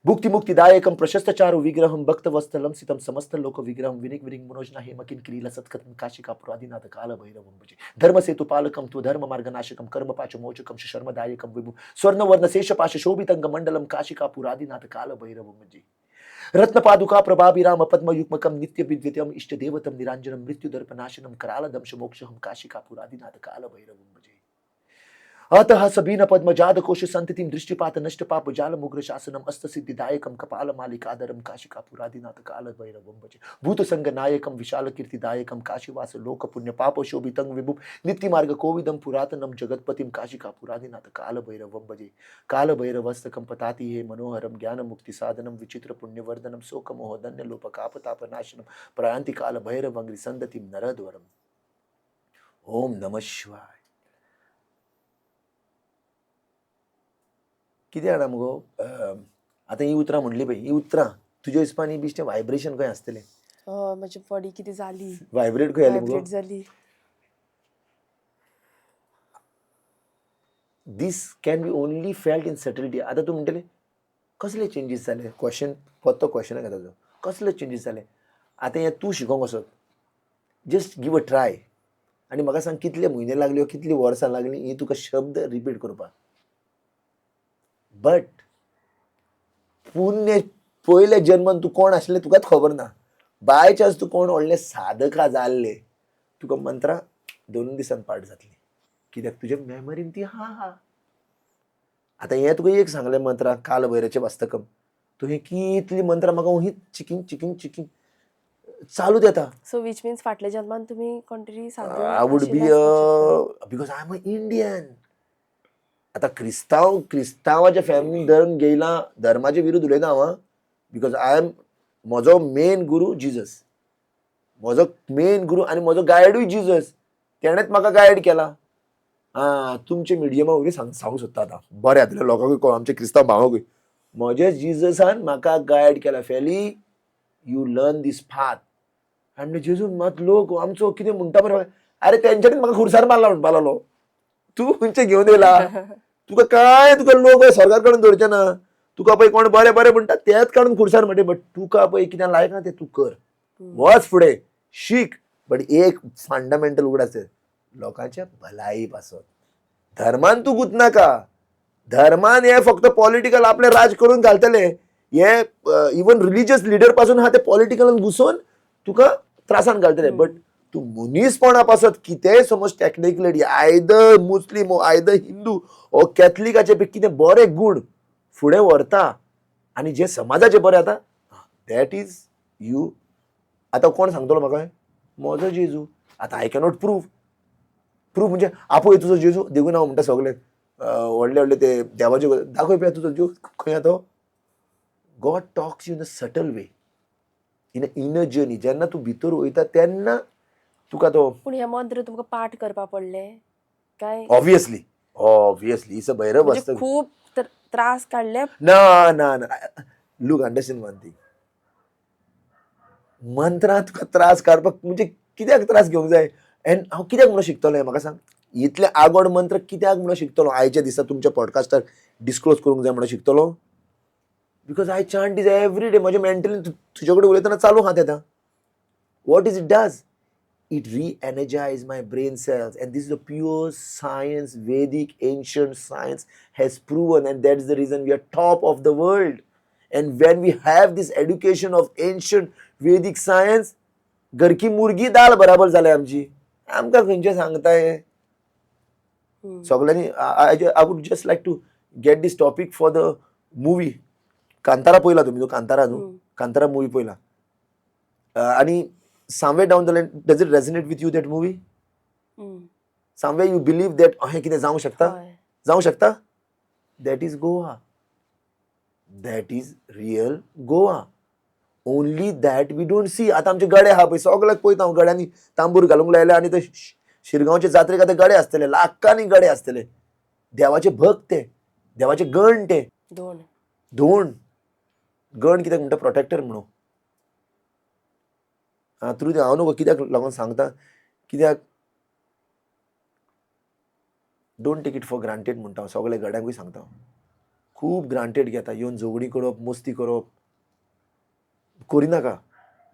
भुक्ति मुक्ति दायकम प्रशस्त चारु विग्रहम भक्त वत्सलम सितम समस्त लोक विग्रहम विनिक विनिक मनोजना हेमकिन क्रीला सत्कतम काशिका पुरादिनाथ काल भैरवम भजे धर्म सेतु पालकम तु धर्म मार्ग नाशकम कर्म पाच मोचकम शर्म दायकम विभु स्वर्ण वर्ण शेष पाश शोभितंग मंडलम काशिका पुरादिनाथ काल भैरवम भजे रत्न पादुका प्रभाभिराम पद्म युग्मकम नित्य विद्यतम इष्ट देवतम निरांजनम मृत्यु दर्प नाशनम कराल दंश मोक्षहम काशिका पुरादिनाथ काल भैरवम भजे अतः सबीन पद्म जाद कोश संततिम दृष्टिपात नष्ट पाप जाल मुग्र शासनम अस्त सिद्धिदायकम कपाल मालिकादरम काशिका पुरादिनाथ काल भैरवम भजे भूत संग नायकम विशाल कीर्तिदायकम काशीवास लोक पुण्य पाप शोभितं विभुम नित्य मार्ग कोविदम पुरातनम जगतपतिम काशिका पुरादिनाथ काल भैरवम भजे काल भैरवस्तकम पताति हे मनोहरम ज्ञान मुक्ति साधनम विचित्र पुण्यवर्धनम शोक मोह धन्य लोप कापताप नाशनम प्रयांति काल भैरवंग्रि संदतिम नरद्वरम ओम नमः शिवाय किती जाणां मुगो आतां ही उतरां म्हणली पळय ही उतरां तुज्या हिसपान बिश्टें वायब्रेशन खंय आसतलें म्हजी बॉडी किती झाली वायब्रेट खंय जालें मुगो व्हायब्रेट झाली this can be only felt in subtlety आतां तूं म्हणटलें कसले चेंजीस जाले क्वेश्चन फक्त क्वेश्चन घेता ताजो कसले चेंजीस जाले आतां हें तूं शिकोंक वचत जस्ट गीव अ ट्राय आनी म्हाका सांग कितले म्हयने लागल्यो कितलीं वर्सां लागलीं ही तुका शब्द रिपीट करपाक बट पुण्य पयले जन्मान तूं कोण आसलें तुकाच खबर ना बाय चान्स तूं कोण व्हडलें साधका जाल्लें तुका मंत्रां 2 दिसान पाठ जातलीं कित्याक तुज्या मेमरीन ती हा आतां हें तुका एक सांगलें मंत्रां काल भैरवचे वास्तकम तूं हें कितलीं मंत्रां म्हाका ही चिकींग चिकींग चिकींग चालूच येता सो विच मीन्स फाटल्या जन्मान तुम्ही कोणतरी साधू आय वूड बी आशिल्ले आसपाक शकता. Because I am a Indian आता क्रिस्तांवाच्या फॅमिलीन धर्म घेयला धर्माचे विरुद्ध उलयना हांव बिकॉज आय एम म्हजो मेन गुरू जिजस म्हजो मेन गुरू आनी म्हजो गायडूय जिजस तेणेच म्हाका गायड केला तुमचे मिडियमा वयली सांगूंक सोदता आतां बरें जातलें लोकांकूय कळ आमचे क्रिस्तांव भावांकूय म्हज्या जिजसान म्हाका गायड केला फेली यू लर्न दीस पाथ आनी जेजून मात लोक आमचो कितें म्हणटा मरे अरे तेंच्यांनीच म्हाका खुरसार मारला म्हणपा लागलो तूं खंयचे घेवन येयला तुका काय तुका लोक सरकार कडून धरचे ना तुका पळय कोण बरें बरें म्हणटा तेच काडून खुरसार म्हणटा बट तुका पळय कितें लायक ना तें तूं कर वच फुडें शीक बट एक फंडामेंटल उगड आसत लोकांच्या भलाई पासत धर्मान तूं गुंतनाका धर्मान हे फक्त पॉलिटिकल आपले राज करून घालतले हे इवन रिलिजियस लिडर पासून हा ते पॉलिटिकलान घुसोवन तुका त्रासान घालतले बट तूं मनीसपणा पासत कितेंय समज टेक्निकली आयदर मुस्लीम आयदर हिंदू ओ कॅथलिकाचे पैकी कितें बरे गूण फुडें व्हरता आनी जे समाजाचे बरें जाता दॅट इज यू आतां कोण सांगतलो म्हाका म्हजो जेजू आतां आय कॅनॉट प्रूव म्हणजे आपूय तुजो जेजू देखून हांव म्हणटा सगळे व्हडले व्हडले ते देवाचे दाखय पळय तुजो जीव खंय तो God talks you in a subtle way in a inner journey जेन्ना तूं भितर वयता तेन्ना तुका तो पूण हे मंत्र तुमकां पाठ करपा पडले काय ऑब्वियसली इट्स अ भैरव म्हणजे वास्तव खूप त्रास काढले ना ना ना लूक अंडरस्टँड वन थिंग मंत्रां तुका त्रास काडपाक म्हणजे कित्याक त्रास घेवंक जाय एंड हांव कित्याक म्हणून शिकतलो हें म्हाका सांग इतले आगोड मंत्र कित्याक म्हणून शिकतलो आयच्या दिसा तुमच्या पॉडकास्टार डिस्क्लोज करूंक जाय म्हणून शिकतलो because I chant is every day म्हजे मेंटली तुजे कडेन उलयतना चालू आहा तें what is it does it re-energizes my brain cells and this is the pure science Vedic ancient science has proven and that's the reason we are top of the world and when we have this education of ancient Vedic science घर की मुर्गी दाल बराबर जाल्या आमची आमकां खंयचे सांगताय सगळ्यांनी I would just like to get this topic for the movie Kantara पळयला तुमी तो कांतारा न्हू कांतारा मुवी पळयला आणि somewhere down the line does it resonate with you that movie somewhere you believe that हे कितें जावंक शकता that is Goa that is real Goa. Only that we don't see. आता आमचे गडे आहा पळय सगळ्याक पळयता हांव गड्यांनी तांबूर घालूंक लायला आनी ते शिरगांवचे जात्रेक आतां गडे आसतले, लाखांनी गडे आसतले. देवाचे भक्त ते, देवाचे गण ते. दोन धोंड गण कित्याक म्हणटा प्रोटेक्टर म्हणून. थ्रू हांव न्हू कित्याक लागून सांगता, कित्याक don't take it for granted म्हणटा हांव सगळे गड्यांकूय सांगता. खूब ग्रांटेड घेता. येवन झगडी करप, मस्ती करप करिनाका.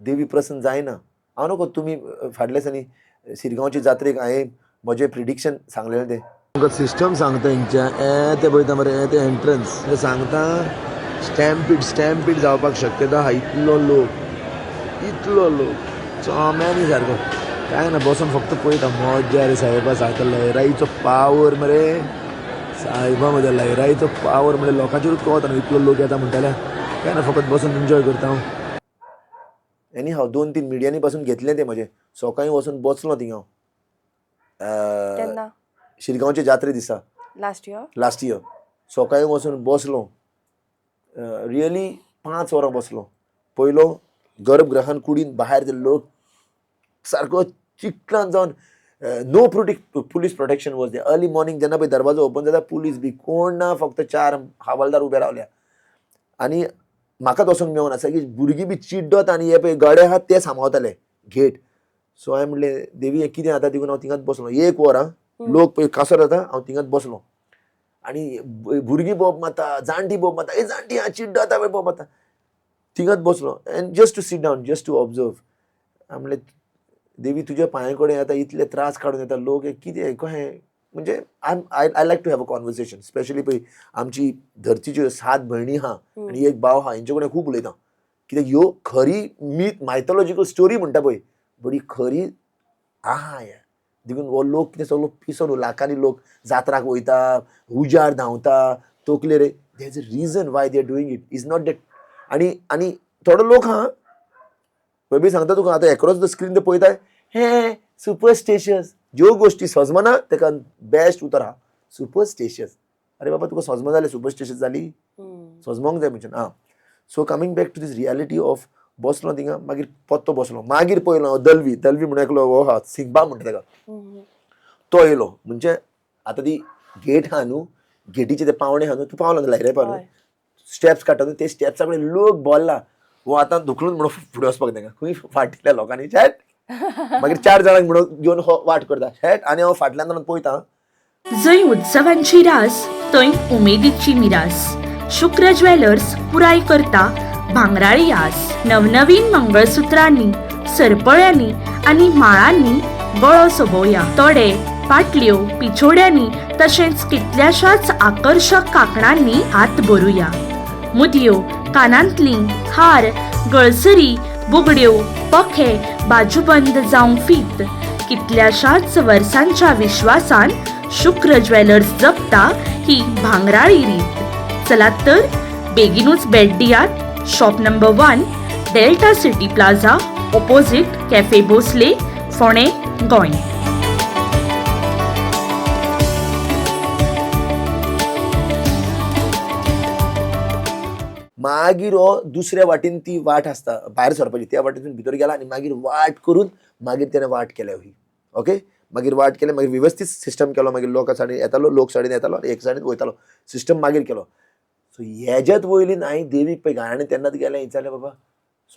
देवी प्रसन्न जायना. हांव नको तुमी फाटल्या दिसांनी शिरगांवचे जात्रेक हांवें म्हजें प्रिडिक्शन सांगलेलें तें तुमकां सिस्टम सांगता हेंच्या ते पळयता मरे ते एंट्रन्स सांगता स्टॅम्पीड जावपाक शक्यता आहा. इतलो लोक चोम्यांनी सारको काय ना बसून फक्त पळयता मज्जा रे साहेबा सारको लयराईचो पावर मरे साहेबा म्हज्या लयराईचो पावर म्हणजे लोकांचेरूच कळता न्हू इतलो लोक येता म्हणटाल्या काय ना फकत बसून एन्जॉय करता हांव. एनी हांव 2-3 मिडियांनी पासून घेतलें तें म्हजें सकाळीं वचून बसलो थिंगा हांव तेन्ना शिरगांवचे जात्रे दिसा लास्ट इयर सकाळीं वचून बसलो. रियली 5 वरां बसलो. पयलो गर्भगृहान कुडीन भायर ते लोक सारको चिकलान जावन no police protection was there. Early morning जेन्ना पळय दरवाजो ओपन जाता पुलीस बी कोण ना, फक्त 4 हवालदार उबे रावल्या. आनी म्हाकाच वचूंक मेळून आसा की भुरगीं बी चिड्डत आनी हे पळय गडे आहात ते सांबाळताले गेट. सो हांवें म्हणलें देवी हें कितें जाता देखून हांव थिंगाच बसलो. 1 वर लोक पळय कासर जाता हांव थिंगाच बसलो. आनी भुरगीं बोब मारता, जाणटी बोब मारता, जाणटी चिड्ड जाता पळय बोब मारता. थिंगाच बसलो and just to sit down, just to observe. हांवें म्हणलें देवी तुज्या पांया कडेन आतां इतले त्रास काडून येता लोक हे कितें कशें म्हणजे I like to have a conversation. Specially पळय आमची धरतीच्यो 7 भयणी आहा आनी 1 भाव आहा हेंचे कडेन खूब उलयता. कित्याक ह्यो खरी मीथ मायथॉलॉजिकल स्टोरी म्हणटा पळय बरी खरी आहा हें देखून हो लोक कितें सगळो पिसोन लाखांनी लोक जात्राक वयता, उजार धांवता तकले रे. There is a reason why they are doing it. Is not that आनी थोडो लोक आहा पळय बी सांगता तुका आतां एक्रॉस द स्क्रीन ते पळयता हे सुपरस्टिशियस. ज्यो गोश्टी सजमना ताका बेस्ट उतर आहा सुपरस्टिशियस. अरे बाबा तुका सजमा जालें सुपरस्टिशियस जाली सजमोंक जाय म्हणजे so coming back to this reality of बसलो थिंगा. मागीर पत्तो बसलो. मागीर पळयलो दलवी म्हणून एकलो हो आहा सिंगबा म्हणटा ताका तो येयलो. म्हणजे आतां ती गेट आहा न्हू गेटीचे ते पावणे आहा न्हू तूं पावलो न्हू लायरे पावलो स्टेप्स काडटा न्हू ते स्टेप्सा कडेन लोक बोल्ला. वो आतां धुकलून म्हणून फुडें वचपाक तांकां खंय फाटल्या लोकांनी शेट. मागीर 4 जाणांक म्हणून घेवन हो वाट करता शेट आनी हांव फाटल्यान रावन पळयता. जंय उत्सवांची रास थंय उमेदीची मिरास. शुक्र ज्वेलर्स पुराय करता भांगराळी आस. नवनवीन मंगळसुत्रांनी सरपळ्यांनी आनी माळांनी गळो सोबोवया. तोडे पाटल्यो पिछोड्यांनी तशेंच कितल्याशाच आकर्षक कांकणांनी हात भरूया. मुदयो कानांतलीं हार गळसरी बुगड्यो पखे बाजूबंद जावं फीत. कितल्याशाच वर्सांच्या विश्वासान शुक्र ज्वेलर्स जगता ही भांगराळी रीत. चलात तर बेगीनूच भेट दियात. Shop number 1 Delta city plaza opposite cafe Bhosle Ponda Goa. मागीर हो दुसऱ्या वाटेन ती वाट आसता भायर सरपाची त्या वाटेतून भितर गेला आनी मागीर वाट करून मागीर तेणें वाट केल्या ही ओके. मागीर वाट केलें मागीर वेवस्थीत सिस्टम केलो. मागीर लोक सायडीन येतालो लोक सायडीन येतालो एक सायडीन वयतालो सिस्टम मागीर केलो. सो हेज्यात वयल्यान हांवें देवीक पळय गाराणें तेन्नाच गेलें विचारलें बाबा.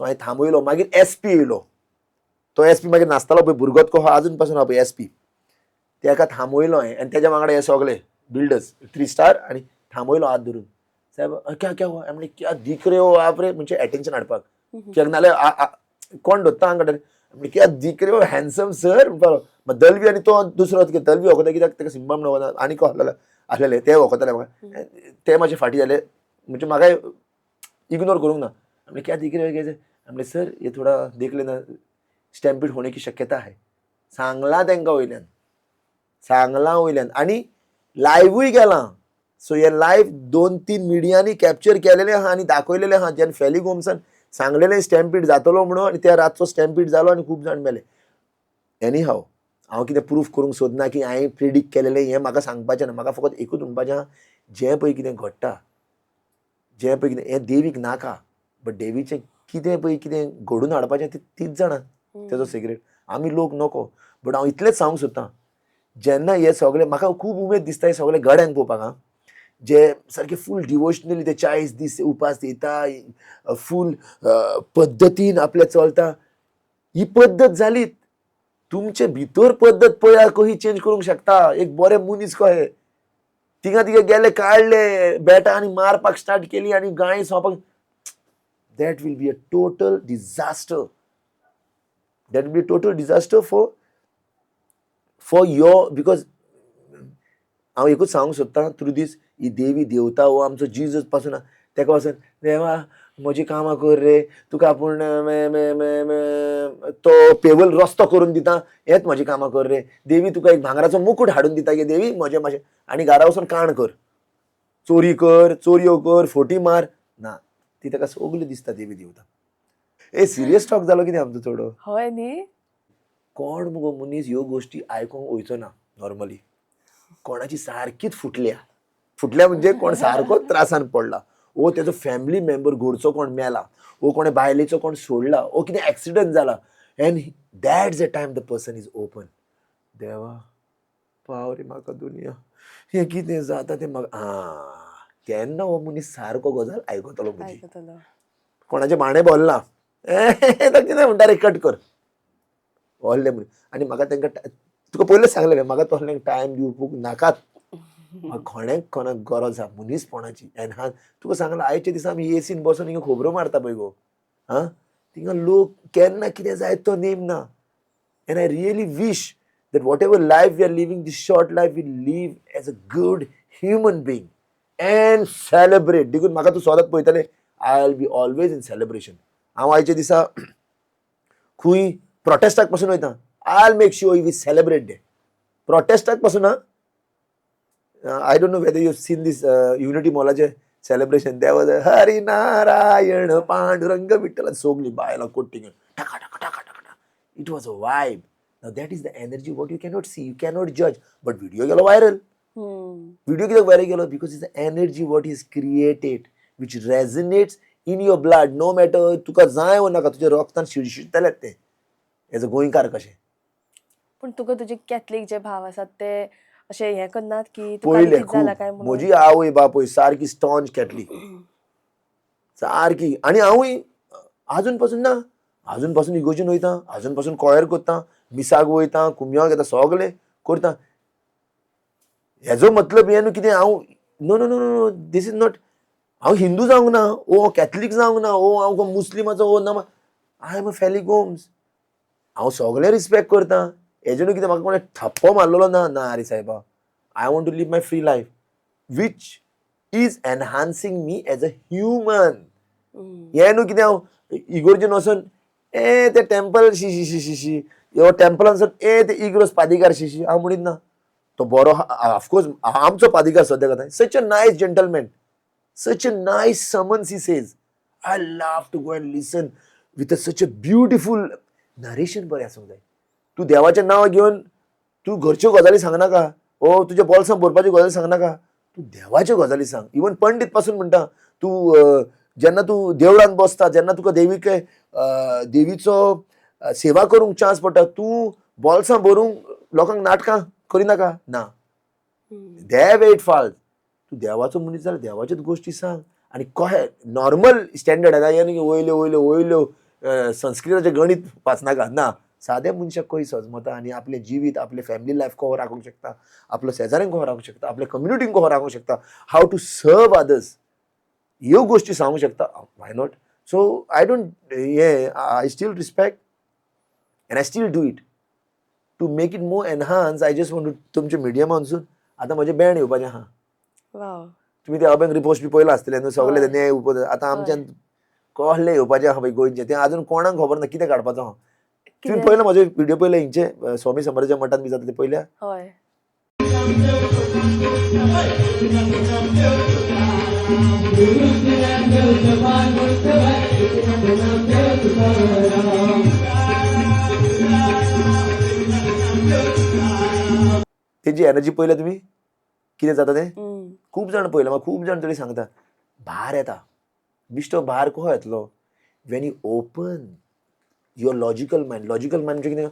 सो हांवें थांबयलो. मागीर SP येयलो. तो SP मागीर नाचतालो पळय भुरगोत को आजून पासून आहा पळय SP ताका थांबयलो हांवें आनी तेज्या वांगडा हे सगळे बिल्डर्स 3 स्टार आनी थांबयलो हात धरून. साहेब क्या हुआ हमने क्या दिख रहे हो आप रे म्हणजे अटेंशन हाडपाक कित्याक नाल्यार कोण धरता हांगा हमने क्या दिख रहे हो हँडसम सर म्हणपालो. दलवी आनी तो दुसरो दलवी वखता कित्याक ताका सिंबा म्हणून आनी को आसलेले ते वखताले म्हाका ते मातशे फाटी जाले म्हणजे म्हाका इग्नोर करूंक ना. हमने क्या दिख रहे हो हमने सर ये थोड़ा देख लेना स्टॅम्पीड होने की शक्यता है सांगला तांकां वयल्यान आनी लायव्हूय गेलां. सो हे लायव्ह 2-3 मिडियांनी कॅप्चर केलेले आहा आनी दाखयलेले आहा जेन्ना फॅली गोम्सान सांगलेलें स्टॅम्पीड जातलो म्हणून आनी त्या रातचो स्टॅम्पीड जालो आनी खूब जाण मेले. एनी हाव हांव कितें प्रूफ करूंक सोदना की हांवें प्रिडिक्ट केलेलें हें म्हाका सांगपाचें ना. म्हाका फकत एकूच म्हणपाचें आहा जें पळय कितें घडटा जे पळय कितें हें देवीक नाका, बट देवीचें कितें पळय कितें घडून हाडपाचें तें तीच जाणा तेजो सिक्रेट. आमी लोक नको. बट हांव इतलेंच सांगूंक सोदतां, जेन्ना हे सगळे म्हाका खूब उमेद दिसता हे सगळे गड्यांक पळोवपाक आं, जे सारके फूल डिवोशनली ते 40 दीस उपास दिता, फूल पद्दतीन आपले चलता. ही पद्दत जाली. तुमचे भितर पद्दत पळया कशी चेंज करूंक शकता. एक बरे मनीस कहे तिंगा तिगे गेले, काडले बॅटा आनी मारपाक स्टार्ट केली आनी गाय सोंपपाक. That will be a total disaster. That will be a total disaster for your, because हांव एकूच सांगूंक सोदतां थ्रू दीस, ही देवी देवता हो आमचो जिजस पासून तेका वचून देवा म्हजी कामां कर रे, तुका आपूण तो पेवल रस्तो करून दिता, हेच म्हजी कामां कर रे. देवी तुका एक भांगराचो मुकुट हाडून दिता गे देवी म्हजें मातशें, आनी घरा वचून काण कर, चोरी कर, चोरयो कर, फोटी मार. ना, ती ताका सगळें दिसता देवी देवता. सिरियस टॉक जालो कितें आमचो चोडो. होय न्ही. कोण मुगो मनीस ह्यो गोश्टी आयकूंक वयचो ना नॉर्मली. कोणाची सारकीच फुटल्या म्हणजे कोण सारकोच त्रासान पडला, ओ तेजो फॅमिली मेंबर घरचो कोण मेला, ओ कोणे बायलेचो कोण सोडला, ओ कितें एक्सिडंट जाला, end that's the time the person is open. देवा पाव रे म्हाका दुनिया, हें कितें जाता तें म्हाका. तेन्ना हो मनीस सारको गजाल आयकतलो म्हजी. आयकतलो. कोणाचे भाणे बोलना, कितें म्हणटा रे कट कर व्हडले मनीस. आनी म्हाका तांकां तुका पयलेंच सांगलें म्हाका तसल्यांक टायम दिवपूक नाकात. कोणाक कोणाक गरज आहा मनीसपणाची एनहान्स. तुका सांगलां आयच्या दिसा आमी एसीन बसून हिंगा खबरो मारता पळय गो, हां थिंगा लोक केन्ना कितें जायत तो नेम ना. End I really wish that whatever life we are living, this short life, we live as a good human being and celebrate. देखून म्हाका तूं सदांच पळयतलें, I'll be always in celebration. हांव आयच्या दिसा खंय प्रोटेस्टाक पासून वयता, I'll make sure we celebrate day. प्रोटेस्टाक पासून I don't know whether you've seen this Unity Molache celebration. There was a Hari Narayan Panduranga Vittal Sogli Baila Kotting. It was a vibe. Now that is the energy what you cannot see, you cannot judge. But video gelo viral. Video gelo viral gelo because it's the energy what is created which resonates in your blood. No matter तुका जाय वा नाका तुझ्या रक्तान शिरशिरतलें तें as a गोंयकार कशें. पण तुका तुजे Catholic जे भाव आसात ते अशे हे करनात की तुका पयले कितें जाला काय म्हणून. म्हजी आवय बापूय सारकी स्टॉन्च कॅथलीक सारकी. आनी हांवूय आजून पासून इगोर्जीन वयता, आजून पासून कॉयर करता, मिसाक वयता, कुमयाक येता, सगळें करता. हेजो मतलब हे न्हू कितें हांव no no no no this is not. हांव हिंदू जावंक ना, ओ कॅथलीक जावंक ना, ओ हांव मुस्लिमाचो ओ ना. I am a Fali Gomes. हांव सगळें रिस्पेक्ट करता. हेजे न्हू कितें म्हाका कोणें थप्पो मारलेलो ना. ना रे सायबा, I want to live my free life which is enhancing me as a human. हे न्हू कितें हांव इगोर्जीन वचून ते टेम्पल शी ह्यो टेम्पलान वचून ते इग्रोस पादिकार शी हांव म्हणीत ना. तो बरो ऑफकोर्स आमचो पादिकार सद्या कथा. Such a nice gentleman, such a nice summons he says. I love to go and listen with such a beautiful narration. बरें आसूंक जाय. तूं देवाचें नांव घेवन तूं घरच्यो गजाली सांगनाका, ओ तुज्या बोल्सांत भरपाच्यो गजाली सांगनाका, तूं देवाच्यो गजाली सांग. इवन पंडीत पासून म्हणटा तूं जेन्ना तूं देवळांत बसता, जेन्ना तुका देवीचो सेवा करूंक चान्स पडटा, तूं बोल्सां भरूंक लोकांक नाटकां करिनाका. ना, देव इट फाल्स. तूं देवाचो मनीस जाल्यार देवाच्योच गोश्टी सांग. आनी कशें नॉर्मल स्टँडर्ड येता हे न्ही वयल्यो संस्कृताचें गणीत वाचनाका. ना, साद्या मनशाक कशी सजमता आनी आपलें जिवीत, आपले फॅमिली लायफ कहो राखूंक शकता, आपल्या शेजाऱ्यांक कहो राखूंक शकता, आपल्या कम्युनिटीक कहो राखूंक शकता, हाव टू सर्व अदर्स, ह्यो गोश्टी सांगूंक शकता. Why not. So I still respect and I still do it to make it more enhance. I just want to तुमच्या मिडियमानसून आतां म्हजें बँड येवपाचें आहा. वाव. तुम्ही ते अभंग रिपोस्ट बी पयला आसतलें न्हू सगळे न्याय आतां आमच्यान कहलें येवपाचें आहा पळय गोंयचें, तें आजून कोणाक खबर ना कितें काडपाचो आहा. तुवें पयलो म्हजो व्हिडिओ पयले हिंचे स्वामी समर्थाच्या मठान बी जाता ते पयल्या. होय. तेजी एनर्जी पयल्या तुमी कितें जाता तें. खूब जाण पयला, म्हाका खूब जाण तरी सांगता भार येता. बिश्तो भायर कसो येतलो Wien you open your logical mind म्हणजे कितें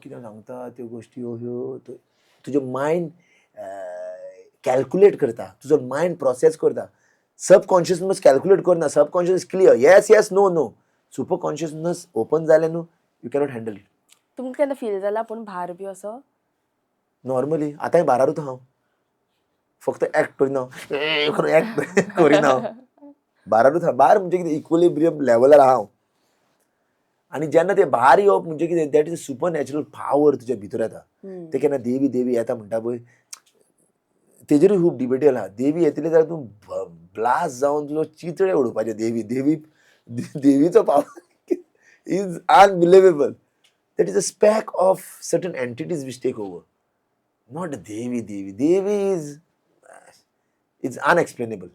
कितें सांगता त्यो गोश्टी ह्यो तुजें मायंड कॅल्क्युलेट करता, तुजो मायंड प्रोसेस करता. सबकॉन्शियसनस कॅल्क्युलेट करना, subconscious clear, yes no no. Super consciousness open जालें न्हू, यू कॅनॉट हँडल इट. तुमकां केन्ना फील जाला पूण भार बी असो? नॉर्मली आतांय भारारूच हांव फक्त एक्ट करिना, एक्ट करिना भारारूच हांव. भार म्हणजे कितें इक्विलिब्रियम लेवलार हांव. आनी जेन्ना ते भार येवप म्हणजे कितें, that is a super natural power तुज्या भितर येता. ते केन्ना देवी देवी येता म्हणटा पळय, तेजेरूय खूब डिबेटी आहा. देवी येतली जाल्यार तूं ब्लास्ट जावन तुजो चितळे उडोवपाचे. देवीचो power is unbelievable. That is a speck of certain entities which take over. Not Devi Devi देवी इज अनएक्सप्लेनेबल.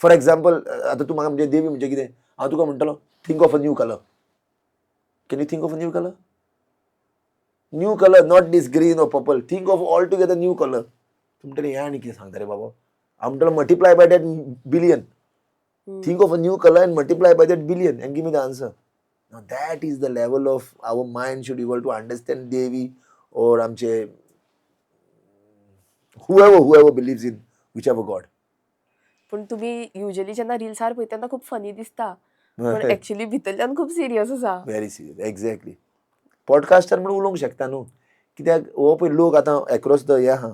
फॉर एक्झाम्पल आतां तूं म्हाका म्हणजे देवी म्हणजे कितें, हांव तुका म्हणटलो think of a new colour. Can you think of a new color? New color, not this green or purple. Think of altogether new color. तुमच्याकडे हे आणि किती सांगता रे बाबा. आमच्याला multiply by that billion. Think of a new color and multiply by that billion and give me the answer. Now that is the level of our mind should be able to understand Devi or आमचे whoever believes in whichever God. पण तुम्ही usually जेन्ना रिल्सार पळयता तेन्ना खूप funny दिसता, पण actually भितरल्यान खूप सिरियस आसा. Very serious. एक्झॅक्टली. पॉडकास्टर म्हणून उलोवंक शकता न्हू, कित्याक हो पळय लोक आतां एक्रॉस द हे आहा,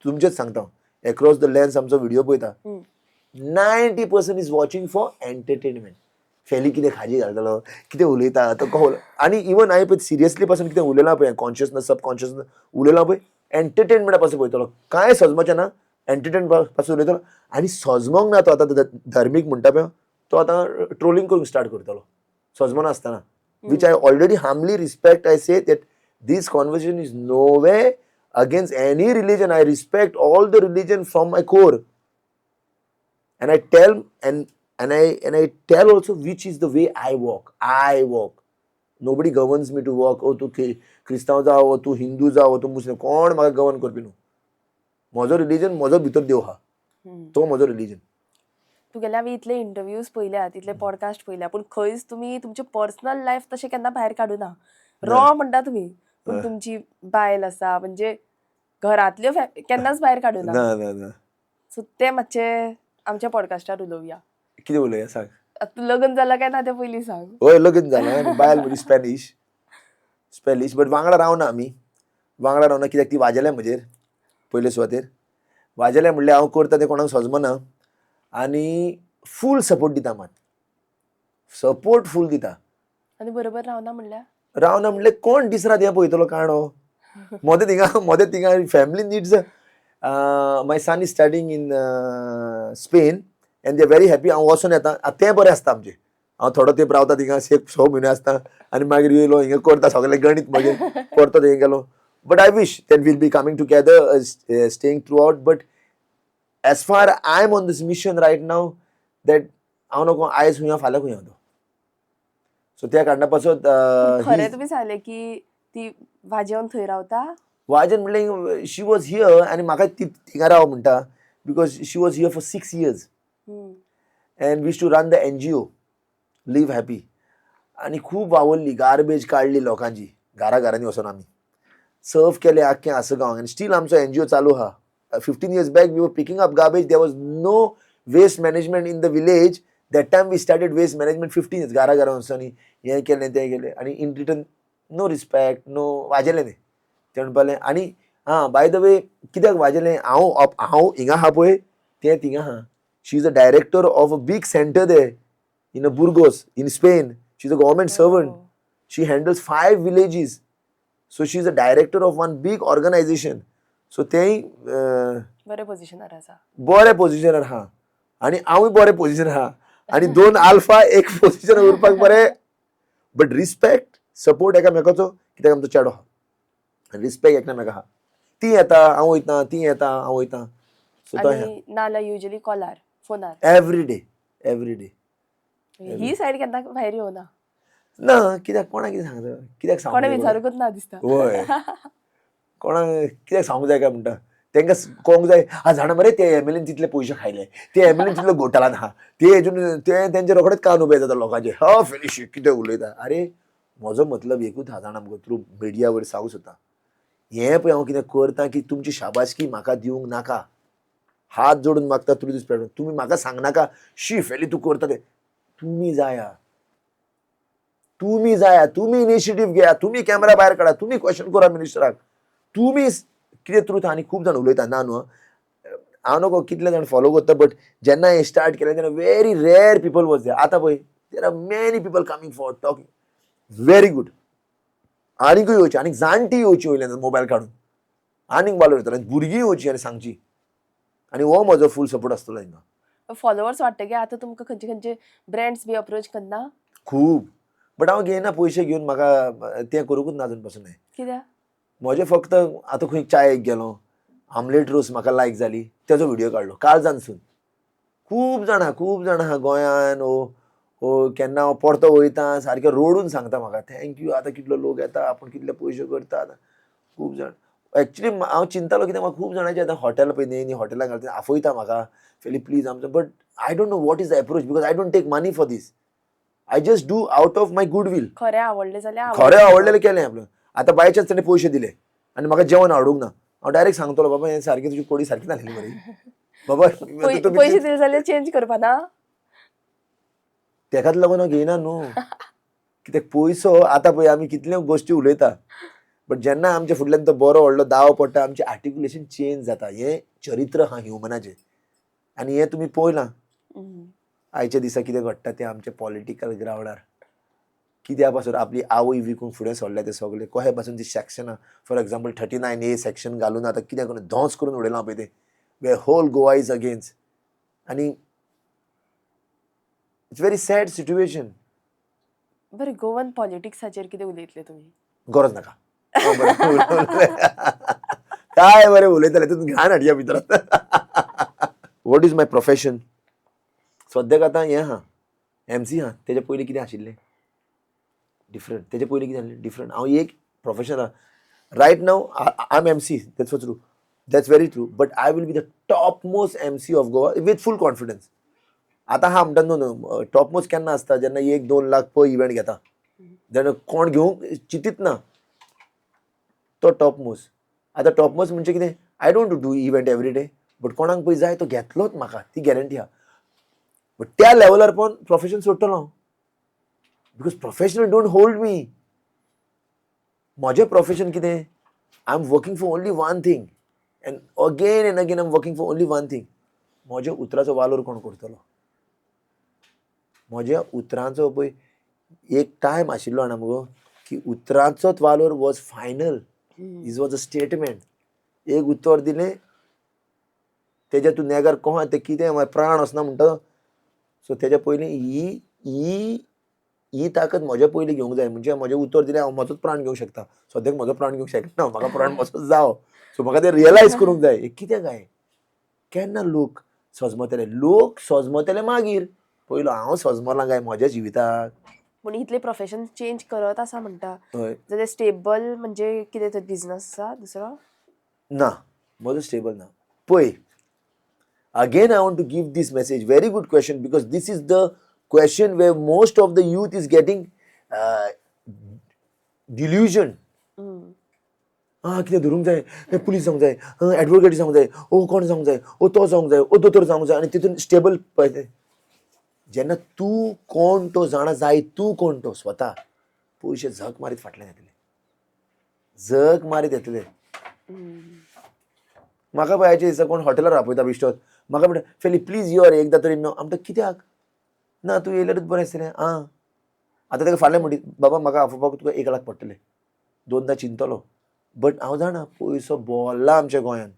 तुमचेच सांगता एक्रॉस द लेन्स आमचो व्हिडिओ पळयता, 90% इज वॉचिंग फॉर एंटरटेनमेंट. फेली कितें खाजी घालतलो, कितें उलयता तो कहो. आनी इवन हांवें पळय सिरियसली पासून कितें उलयलां पळय, कॉन्शियसनस सबकॉन्शियसनस उलयलां पळय, एंटरटेनमेंटा पासून पळयतलो, कांय सजमचें ना, एंटरटेनमेंटा पासून उलयतलो. आनी सजमोंक ना तो आतां धार्मीक म्हणटा पळय तो आतां ट्रोलिंग करूंक स्टार्ट करतलो सजमना आसतना. विच आय ऑलरेडी हार्मली respect. I say that this conversation is no way against any religion. I respect all the religion from my core, and I tell and I tell also which is the way I walk. Nobody governs me to walk. Oh, तू क्रिस्तांव जावं, तू हिंदू जावं, तू मुस्लिम, कोण म्हाका govern करपी न्हू. म्हजो religion म्हजो भितर देव आहा, तो म्हजो रिलीजन. तुगेल्या हांवें इतले इंटरव्यूज पळयल्यात, इतले पॉडकास्ट पळयल्या, पूण खंयच तुमी तुमचे पर्सनल लायफ तशें केन्ना भायर काडूना. रॉ म्हणटा तुमी, पूण तुमची बायल आसा म्हणजे घरांतल्यो केन्नाच भायर काडूना. ना. सो ते मातशे आमच्या पॉडकास्टार उलोवया. कितें उलया सांग. तूं लग्न जालां काय ना तें पयलीं सांग. होय, लगीन जालां आनी बायल म्हजी स्पॅनिश बट वांगडा रावना आमी. वांगडा रावना कित्याक ती वाजेल्या म्हजेर पयले सुवातेर. वाजेल्या म्हणल्यार हांव करता तें कोणाक सजमना आनी फूल सपोर्ट दिता. मात सपोर्ट फूल दिता. आनी बरोबर रावना म्हणल्यार कोण दिसरात हें पळयतलो काणो. मोदें थिंगा family needs. My son is studying in Spain and they are very happy. हांव वचून येता, तें बरें आसता आमचें. हांव थोडो तेंप रावता थिंगा, 6 म्हयने आसता आनी मागीर येयलो हिंगा करता सगळें गणीत म्हजें परतो थंय गेलो. But I wish that will be coming together, staying throughout. But as far I am on this mission right now that हांव नको आयज खुंया फाल्यां खुंया तो. सो त्या कारणां पासून खरें तुमी सांगलें की ती वाजेवन थंय रावता. वाजन म्हणल्यार शी वॉज हियर आनी म्हाका थिंगा राव म्हणटा because she was here for 6 years and wish to run the NGO live happy. आनी खूब आवडली. गार्बेज काडली लोकांची घरांनी वचून आमी सर्व केले आख्खें आसगांव. आनी स्टील आमचो NGO चालू आहा. 15 years back we were picking up garbage. There was no waste management in the village. That time we started waste management 15 years. घरा वचून हें केलें तें केलें आनी in return no respect, no. वाजेलें न्ही तें म्हणपालें. आनी बाय द वे कित्याक वाजेलें, हांव हिंगा आहा पळय तें थिंगा आहा. She is a director of a big centre there in Burgos in Spain. She is a government servant. She handles 5 villages. So she is a director of one big organisation. So तेंय बरे पोझिशनार आसा. बरे पोझिशनार आहा आनी हांवूय बरे पोझिशनार आहा आनी 2 अल्फा एक पोझिशनार उरपाक बरें. बट रिस्पेक्ट, सपोर्ट एकामेकाचो, कित्याक आमचो चेडो आहा. रिस्पेक्ट एकामेका आहा. ती येता हांव वयता, ती येता हांव वयता. सो तो आनी नाल्यार युजली कॉलार फोनार एवरी डे. ही सायड केन्ना भायर येवना. ना कित्याक कोणाक कितें सांगता, कित्याक कोणें सांगू विचारूंकच ना दिसता. होय कोणाक कित्याक सांगूंक जाय काय म्हणटा. तांकां कळोंक जाय हा जाणा मरे ते एमएलएन तितले पयशे खायले ते एमएलएन तितलो घोटाळान आहा ते हेतून ते तेंचे रोखडेच कान उबे जाता लोकांचे हा फेलिशी कितें उलयता अरे म्हजो मतलब एकूच हा जाणा मुगो थ्रू मिडिया वयर सांगूं सोदता हें पळय हांव कितें करता की तुमची शाबासकी म्हाका दिवंक नाका हात जोडून मागता थ्रू दीस प्लॅटफॉर्म तुमी म्हाका सांगनाका शी फेली तूं करता तें तुमी जाया तुमी इनिशिएटीव घेया तुमी कॅमेरा भायर काडा तुमी क्वेश्चन करा मिनिस्टराक तुमी कितें ट्रूथ आनी खूब जाण उलयता ना न्हू हांव नको कितले जाण फॉलो करता बट जेन्ना हें स्टार्ट केलें तेन्ना very rare people was there आतां पळय there are many people coming for talking very good आनीकूय येवची आनीक जाणटी येवची वयल्यान मोबायल काडून आनीक बाल येतले भुरगीं येवची आनी सांगची आनी हो म्हजो फूल सपोर्ट आसतलो हिंगा फॉलोवर्स वाडटकीर आतां तुमकां खंयचे खंयचे ब्रँड्स बी अप्रोच करना खूब बट हांव घेयना पयशे घेवन म्हाका तें करूंकूच ना आजून पासून कित्याक म्हजें फक्त आतां खंय चायेक गेलो आमलेट रोस म्हाका लायक जाली तेजो व्हिडियो काडलो काळजानसून खूब जाणां आहा गोंयान ओ केन्ना हांव परतो वयता सारकें रोडून सांगता म्हाका थँक्यू आतां कितलो लोक येता आपूण कितले पयशे करता खूब जाण एक्चुली हांव चिंतालो कित्याक म्हाका खूब जाणांचे आतां हॉटेल पळय न्ही हॉटेलां घालता आफयता म्हाका फेली प्लीज आमचो but I don't know what is the approach because I don't take money for this I just do out of my good will खरें आवडलें जाल्यार खरें आवडलेलें केलें आपलं आतां बाय चान्स ताणें पयशे दिले आनी म्हाका जेवण आवडूंक ना हांव डायरेक्ट सांगतलो बाबा हें सारकी तुजी कोडी सारकी नासली मरे बाबा पयशे दिले जाल्यार चेंज करपा ना तेकाच लागून हांव घेयना न्हू कित्याक पयसो आतां पळय आमी कितल्यो गोश्टी उलयता बट जेन्ना आमच्या फुडल्यान तो बरो व्हडलो दाव पडटा आमचें आर्टिकुलेशन चेंज जाता हें चरित्र आहा ह्युमनाचें आनी हें तुमी पळयलां आयच्या दिसा कितें घडटा तें आमच्या पॉलिटिकल ग्रावंडार कित्या पासून आपली आवय विकूंक फुडें सरले ते सगळे कशे पासून ती सेक्शनां फॉर एक्झाम्पल 39A सेक्शन घालून आतां कितें करून धोंस करून उडयलां पळय तें वे होल गोवा इज अगेन्स्ट आनी इट्स व्हेरी सॅड सिट्युएशन बरें गोवन पॉलिटिक्साचेर कितें उलयतले तुमी गरज नाका काय बरें उलयतले तितून घाण हाडया भितर वॉट इज माय प्रोफेशन सद्याक आतां हें आहा MC आहा तेजे पयलीं कितें आशिल्लें डिफरंट तेजे पयलीं कितें आसलें डिफरंट हांव एक प्रोफेशन आहा right now I am MC that's true that's very true but I will be the top most MC of Goa with full confidence आतां हा म्हणटा न्हू टॉप मोस्ट केन्ना आसता जेन्ना 1-2 लाख पर इव्हेंट घेता जेन्ना कोण घेवंक चिंतीत ना तो टॉप मोस्ट आतां टॉप मोस्ट म्हणजे कितें I don't do event every day but कोणाक पळय जाय तो घेतलोच म्हाका ती गॅरंटी आहा बट त्या लेवलार पण प्रोफेशन सोडटलो हांव because professional don't hold me म्हजें प्रोफेशन कितें I am working for only one thing end again end again I am working for only one thing म्हज्या उतराचो वालोर कोण करतलो म्हज्या उतरांचो पळय एक टायम आशिल्लो जाणा मुगो की उतरांचोच वालोर was final this was a statement एक उतर दिलें तेजे तूं नेगार कोहा तें कितें प्राण वचना म्हणटा सो तेज्या पयलीं ही ताकद म्हज्या पयलीं घेवंक जाय म्हणजे म्हजें उतर दिलें हांव म्हजोच प्राण घेवंक शकता सद्याक म्हजो प्राण घेवंक शकना म्हाका प्राण म्हजोच जावो सो म्हाका तें रियलायज करूंक जाय कितें काय केन्ना लोक सजमतले मागीर पयलो हांव सजमरलां काय म्हज्या जिविताक पूण इतले प्रोफेशन चेंज करत आसा म्हणटा हय जाल्यार स्टेबल म्हणजे कितें तर बिझनस आसा दुसरो ना म्हजो स्टेबल ना पळय again I want to give this message very good question because this is the question where most of the youth is getting delusion कितें धरूंक जाय पुलीस जावंक जाय एडवोकेट जावंक जाय ओ कोण जावंक जाय ओ तो जावंक जाय ओ दोतोर जावंक जाय आनी तितून स्टेबल पळय जेन्ना तूं कोण तो जाणा जाय तूं कोण तो स्वता पयशे झक मारीत फाटल्यान येतले म्हाका पळयाचे दिसा कोण हॉटेलार आपयता बिश्टोत म्हाका म्हणटा फेली प्लीज यो रे एकदां तरी नो आमकां कित्याक ना तूं येयल्यारूच बरें आसतलें आतां ताका फाल्यां म्हणटी बाबा म्हाका आफोवपाक तुका 1 लाख पडटले 2दा चिंतलो बट हांव जाणा पयसो बोल्ला आमच्या गोंयान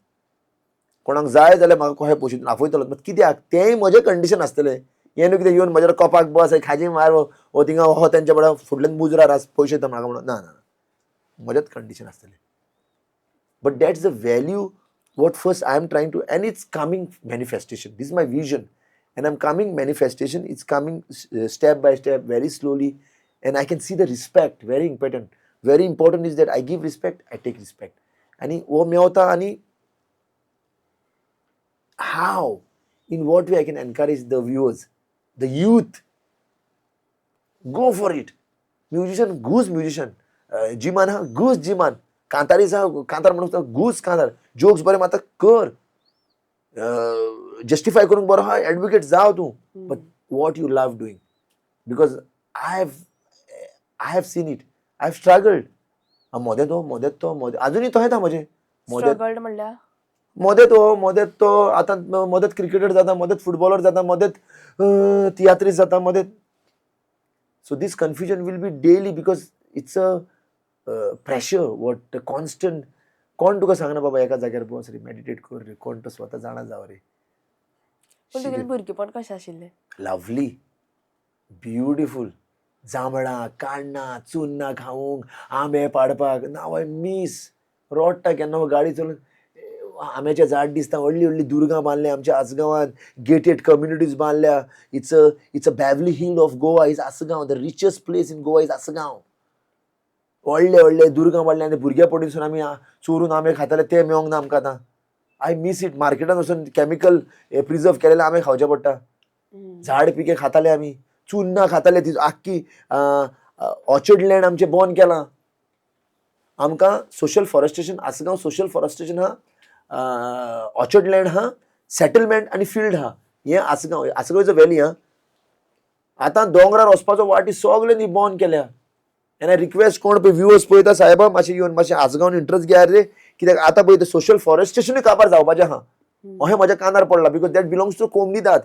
कोणाक जाय जाल्यार म्हाका कशें पयशे आफयतलो बट कित्याक तेंय म्हजें कंडिशन आसतलें हें न्हू कितें येवन म्हज्या कपाक बस खाजी मार हो थिंगा हो तेंच्या बरोबर फुडल्यान मुजरार आस पयशे दिता म्हाका म्हणून ना ना म्हजेंच कंडिशन आसतलें but that's the value what first I am trying to and it's coming manifestation this is my vision and I'm coming manifestation it's coming step by step very slowly and I can see the respect very important is that I give respect I take respect आणि वो मेवता आणि how, in what way I can encourage the viewers, the youth. Go for it. Musician, goose musician. जिमान हा goose जिमान. कांतारीचा कांतार म्हणून goose कांतार. Jokes बरे माता कर. Justify करून बरं हा advocate जाव तू. But what you love doing. Because I have seen it. I have struggled. मध्यात अजूनही तो आहे ना म्हणजे स्ट्रगल्ड म्हणल्या मध्यात तो आता मध्यात क्रिकेटर जाता मध्यात फुटबॉलर जाता मध्यात तियात्रीस जाता मध्यात. So this confusion will be daily because it's a pressure, what constant. कोण तुका सांगना बाबा एका जाग्यार बस रे मेडिटेट कर रे कोण तो स्वतः जाणा जाव रे. पण तुगेले भुरगेपण कशें आशिल्लें? Lovely beautiful. जांबळां काण्णां चुन्नां खावंक आंबे पाडपाक नाव आय मिस. रोडटा केन्ना गाडी चलोवन आंब्याचें झाड दिसता. व्हडली व्हडली दुर्गां बांदल्या आमच्या आसगांवांत. गेटेड कम्युनिटीज बांदल्या. It's a Beverly hill of Goa is Assagao. The richest place in Goa is Assagao. व्हडले दुर्गां बांदल्या आनी भुरग्या पडीसून आमी चोरून आंबे खाताले ते मेळोंक ना आमकां आतां. I miss it. मार्केटान वचून केमिकल प्रिजर्व केलेले आंबे खावचे पडटा. झाड पिके खाताले आमी. चुन्नां खाताले. ती आख्खी ऑर्चर्ड लँड आमचे बंद केलां. आमकां social forestation Assagao social forestation हा ऑर्चर्ड लँड हा सेटलमेंट आनी फिल्ड हा. हें आसगांव इज अ व्हॅली हा. आतां दोंगरार वचपाचो वाटी सगळ्यांनी बंद केल्या. एन्ड आय रिक्वेस्ट कोण पळय व्ह्युअर्स पळयता सायबा मातशें येवन मातशें आसगांवन इंट्रस्ट घेयात रे. कित्याक आतां पळय सोशल फॉरेस्टेशनूय काबार जावपाचें आहा. अहें म्हज्या कानार पडलां बिकॉज दॅट बिलोंग्स टू कोमनीदाद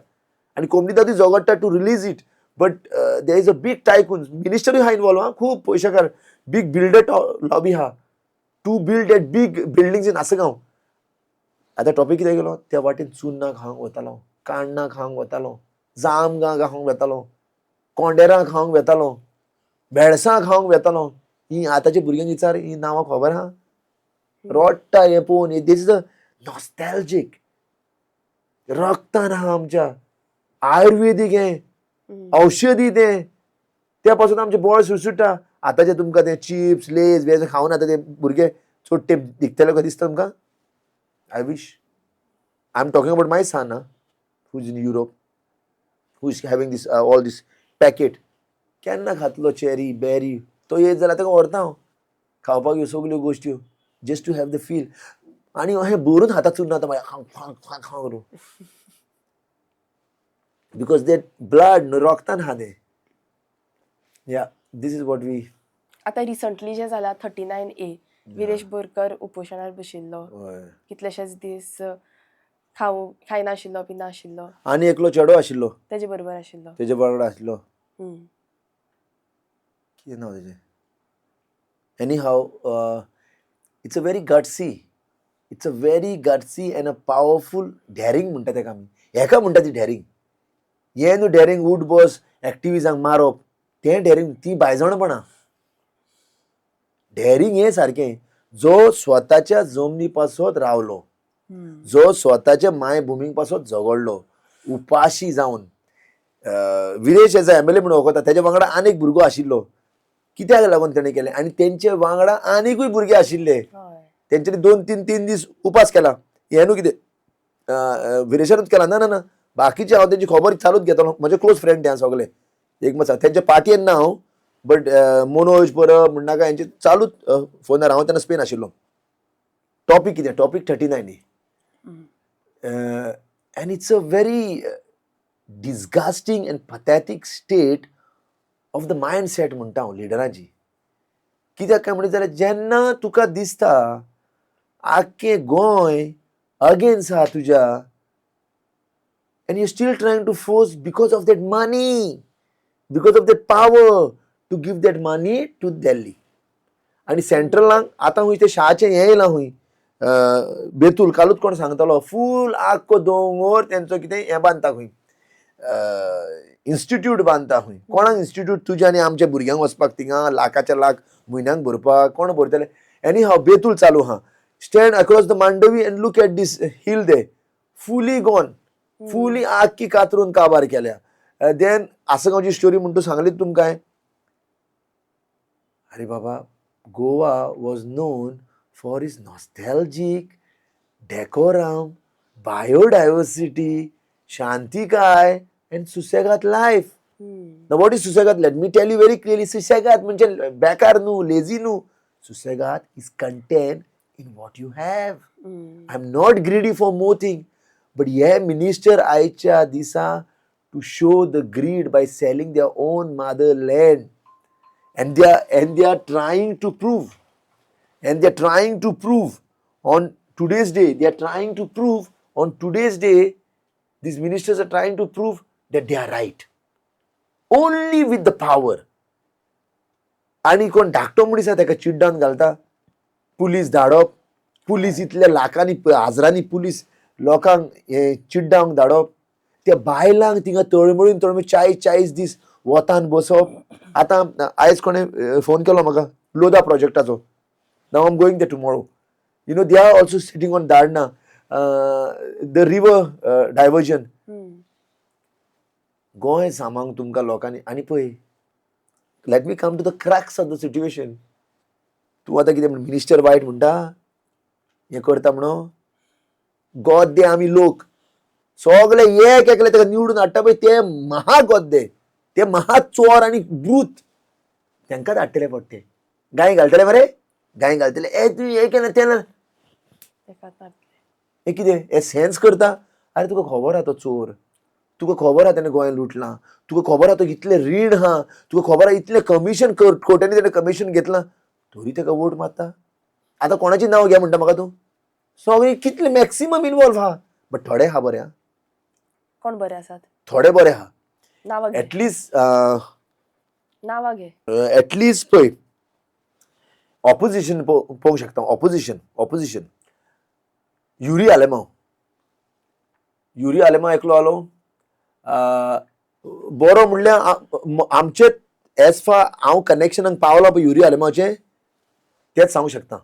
आनी कोमनीदादूय झगडटा to release it. But there is a big tycoon मिनिस्टरूय हा इनवॉल्व हा. खूब पयशेकार बीग बिल्डर लॉबी हा to build that big buildings in Assagao. आतां टॉपीक कितें गेलो त्या वाटेन चुन्नां खावंक वतालो काण्णां खावंक वतालो जामगां खावंक वतालो कोंडेरां खावंक वेतालो भेळसां खावंक वेतालो. ही आतांच्या भुरग्यांक विचार ही नांवां खबर आहा. रोडटा हें पळोवन. This is a नॉस्टॅल्जीक. रक्तान आहा आमच्या. आयुर्वेदीक हें औषधी तें त्या पासून आमचें बळ सुटसुट्टा. आतांचे तुमकां ते चिप्स लेज वेज खावन आतां ते भुरगे चोडटे दिखतले कशें दिसता तुमकां? I wish. I'm talking about my son, who's in Europe, who's having this all this packet. केन्ना खातलो चेरी बेरी तो येत जाल्यार ताका व्हरता हांव खावपाक ह्यो सगल्यो गोश्ट्यो just to have the feel. आनी अहें भरून हाताक चुन्ना आतां खाव करून बिकॉज दॅट ब्लड रोगतान आहा तें. या दीस इज वॉट वी. आतां रिसंटली जें जालां 39A विरेश बोरकर उपोशणार बशिल्लो. कितलेशेच दीस खायनाशिल्लो पिनाशिल्लो. आनी एकलो चेडो आशिल्लो तेजे बरोबर आशिल्लो. तेजे वांगडा आशिल्लो. कितें नांव तेजें? Anyhow it's a very gutsy and a powerful daring म्हणटा तेका आमी. हेका म्हणटा ती डॅरिंग. हें न्हू डॅरिंग उठ बस एक्टिविजांक मारप तें डॅरिंग ती बायजणपणां. डॅरिंग हें सारकें जो स्वताच्या जमनी पासत रावलो जो स्वताच्या मायभुमीक पासत झगडलो उपाशी जावन. Viresh as M L A म्हणून वळखता. तेज्या वांगडा आनीक भुरगो आशिल्लो. कित्याक लागून तेणें केलें आनी तेंचे वांगडा आनीकूय भुरगे आशिल्ले. तेंच्यांनी 2-3 दीस उपास केला. हें न्हू कितें विरेशानूच केला ना बाकीचे हांव तेंची खबर चालूच घेतालो. म्हजे क्लोज फ्रेंड ते सगळे एक मात तेंच्या पार्टयेन ना हांव. बट मनोज परब म्हणनाका हेंचे चालूच फोनार. हांव तेन्ना स्पेन आशिल्लो. टॉपीक कितें topic 39A. And it's a very disgusting and pathetic state of the mindset म्हणटा हांव लिडराची. कित्याक काय म्हणत जाल्यार जेन्ना तुका दिसता आख्खें गोंय अगेन्स्ट आहा तुज्या and you're still trying to force because of that money, because of that power to give that money to Delhi. आणि सेंट्रलांक आतां हुंय ते शाळेचें हें येयलां हुंय बेतूल कालूच कोण सांगतालो फूल आख्खो दोंगर तेंचो कितें हें बांदता हुंय इन्स्टिट्यूट बांदता हुंय. कोणाक इन्स्टिट्यूट? तुज्या आनी आमच्या भुरग्यांक वचपाक थिंगा लाखाच्या लाख म्हयन्याक भरपाक कोण भरतले? एनी हाव बेतूल चालू आहा. Stand across the Mandovi and look at this hill they fully gone. फुली आख्खी कातरून काबार केल्या. देन आसगांवची स्टोरी म्हणून सांगली तुमकां. अरे बाबा Goa was known for is nostalgic decorum biodiversity, shanti काय and susegad life. Now what is susegat? Let me tell you very clearly. Susegat म्हणजे बेकार न्हू, लेझी न्हू. Susegat is content in what you have. I'm not greedy for more thing. But हे minister आयच्या दिसा to show the greed by selling their own motherland. And they are trying to prove. And they are trying to prove on today's day. They are trying to prove on today's day. These ministers are trying to prove that they are right. Only with the power. आणि कोण धाकटो मनीस आसा ताका चिड्डावन घालता, police धाडप, police इतल्या लाखांनी हजारांनी पुलीस लोकांक हे चिड्डावंक धाडप, त्या बायलांक थिंगा तळमळून 40 दीस वतान बसप. आतां आयज कोणें फोन केलो म्हाका लोधा प्रोजेक्टाचो. Now I am going there tomorrow. You know they are also sitting on dharna, the river diversion. गोंय सामांक तुमकां लोकांनी आनी पळय, let me come to the crux of the situation. तूं आतां कितें मिनिस्टर वायट म्हणटा, हें करता म्हणून गोद्दे आमी लोक सगळे एक एकले ताका निवडून हाडटा पळय, ते महागोद्दे, ते महा चोर आनी ब्रूत, तांकांच हाडटले पडटे. गाय घालतले मरे, गाय घालतले, ए तूं हें केलें तें हें कितें, हें सेन्स करता. अरे तुका खबर आहा तो चोर, तुका खबर आहा तेणें गोंय लुटलां, तुका खबर आहा तो इतलें रीण आहा, तुका खबर आहा इतलें कमिशन कोट्यांनी तेणें कमिशन घेतलां, तरी ताका वोट मारता. आतां कोणाचें नांव घे म्हणटा म्हाका तूं, सगळीं कितले मॅक्सिमम इनवॉल्व आहा. बट थोडे आहा बरे आहा, कोण बरे आसात, थोडे बरे आहा. नांवां घे, एटलीस्ट नांवां घे. एटलीस्ट पळय ऑपोजिशन पळोवंक शकता. ऑपोजिशन युरी आलेमांव एकलो आलो. बरो म्हणल्यार आमचे एज फार हांव कनेक्शनाक पावला पळय युरी आलेमांवचे, तेच सांगूंक शकता.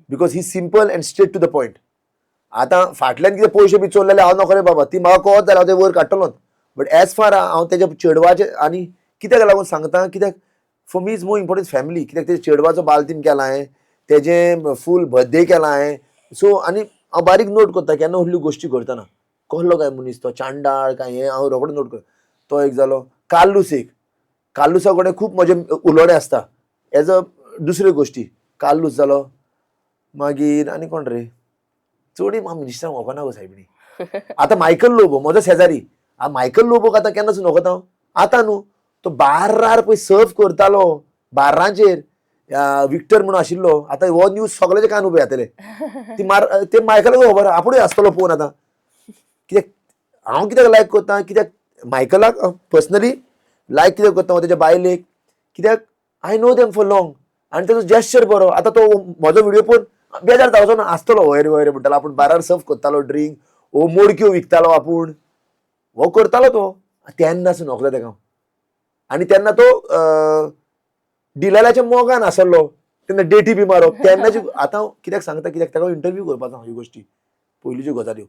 Because he simple and straight to the point. आतां फाटल्यान कितें पयशे बी चोरलेले हांव नखो रे बाबा, ती म्हाका कळत जाल्यार हांव ते वयर काडटलोच. बट एज फार हांव तेज्या चेडवाचे आनी कित्याक लागून सांगता, कित्याक for me is more important family. कित्याक तेज्या चेडवाचो बालतीन केला हांवें, तेजें फूल बर्थडे केला हांवें. सो आनी हांव बारीक नोट करता केन्ना व्हडल्यो गोश्टी करतना. कसलो काय मनीस तो, चांडाळ काय हें, हांव रोखडो नोट करता. तो एक जालो. काल्लुसा कडेन खूब म्हजे उलोवणे आसता. एज अ दुसऱ्यो गोश्टी काल्लूस जालो. मागीर आनी कोण रे, चोडी हांव मिनिस्टरांक वळखना गो सायबिणी. आतां मायकल लोबो म्हजो शेजारी, हांव मायकल लोबोक आतां केन्नाच वळखता हांव. आतां न्हू तो बार्रार पळय सर्व करतालो, बार्रांचेर विक्टर म्हणून आशिल्लो. आतां हो न्यूज सगळ्याचे कान उबे जातले. ते मायकलाक खबर आपुणूय आसतलो फोन आतां. कित्याक हांव कित्याक लायक करता, कित्याक मायकलाक पर्सनली लायक कित्याक करता हांव तेज्या बायलेक, कित्याक I know them for long. आनी तेजो जेस्चर बरो. आतां तो म्हजो व्हिडिओ पळोवन बेजार जावचो आसतलो, वयर वयर म्हणटालो आपूण बारार सर्व करतालो ड्रिंक, ओ मोडक्यो विकतालो आपूण, हो करतालो तो. तेन्नासून नोकलो तेका. आनी तेन्ना तो डिलालाच्या मोगान आसलो, तेन्ना डेटी बी मारप तेन्नाची. आतां कित्याक सांगता, कित्याक ताका इंटरव्यू करपाचो हांव ह्यो गोश्टी, पयलींच्यो गजाल्यो.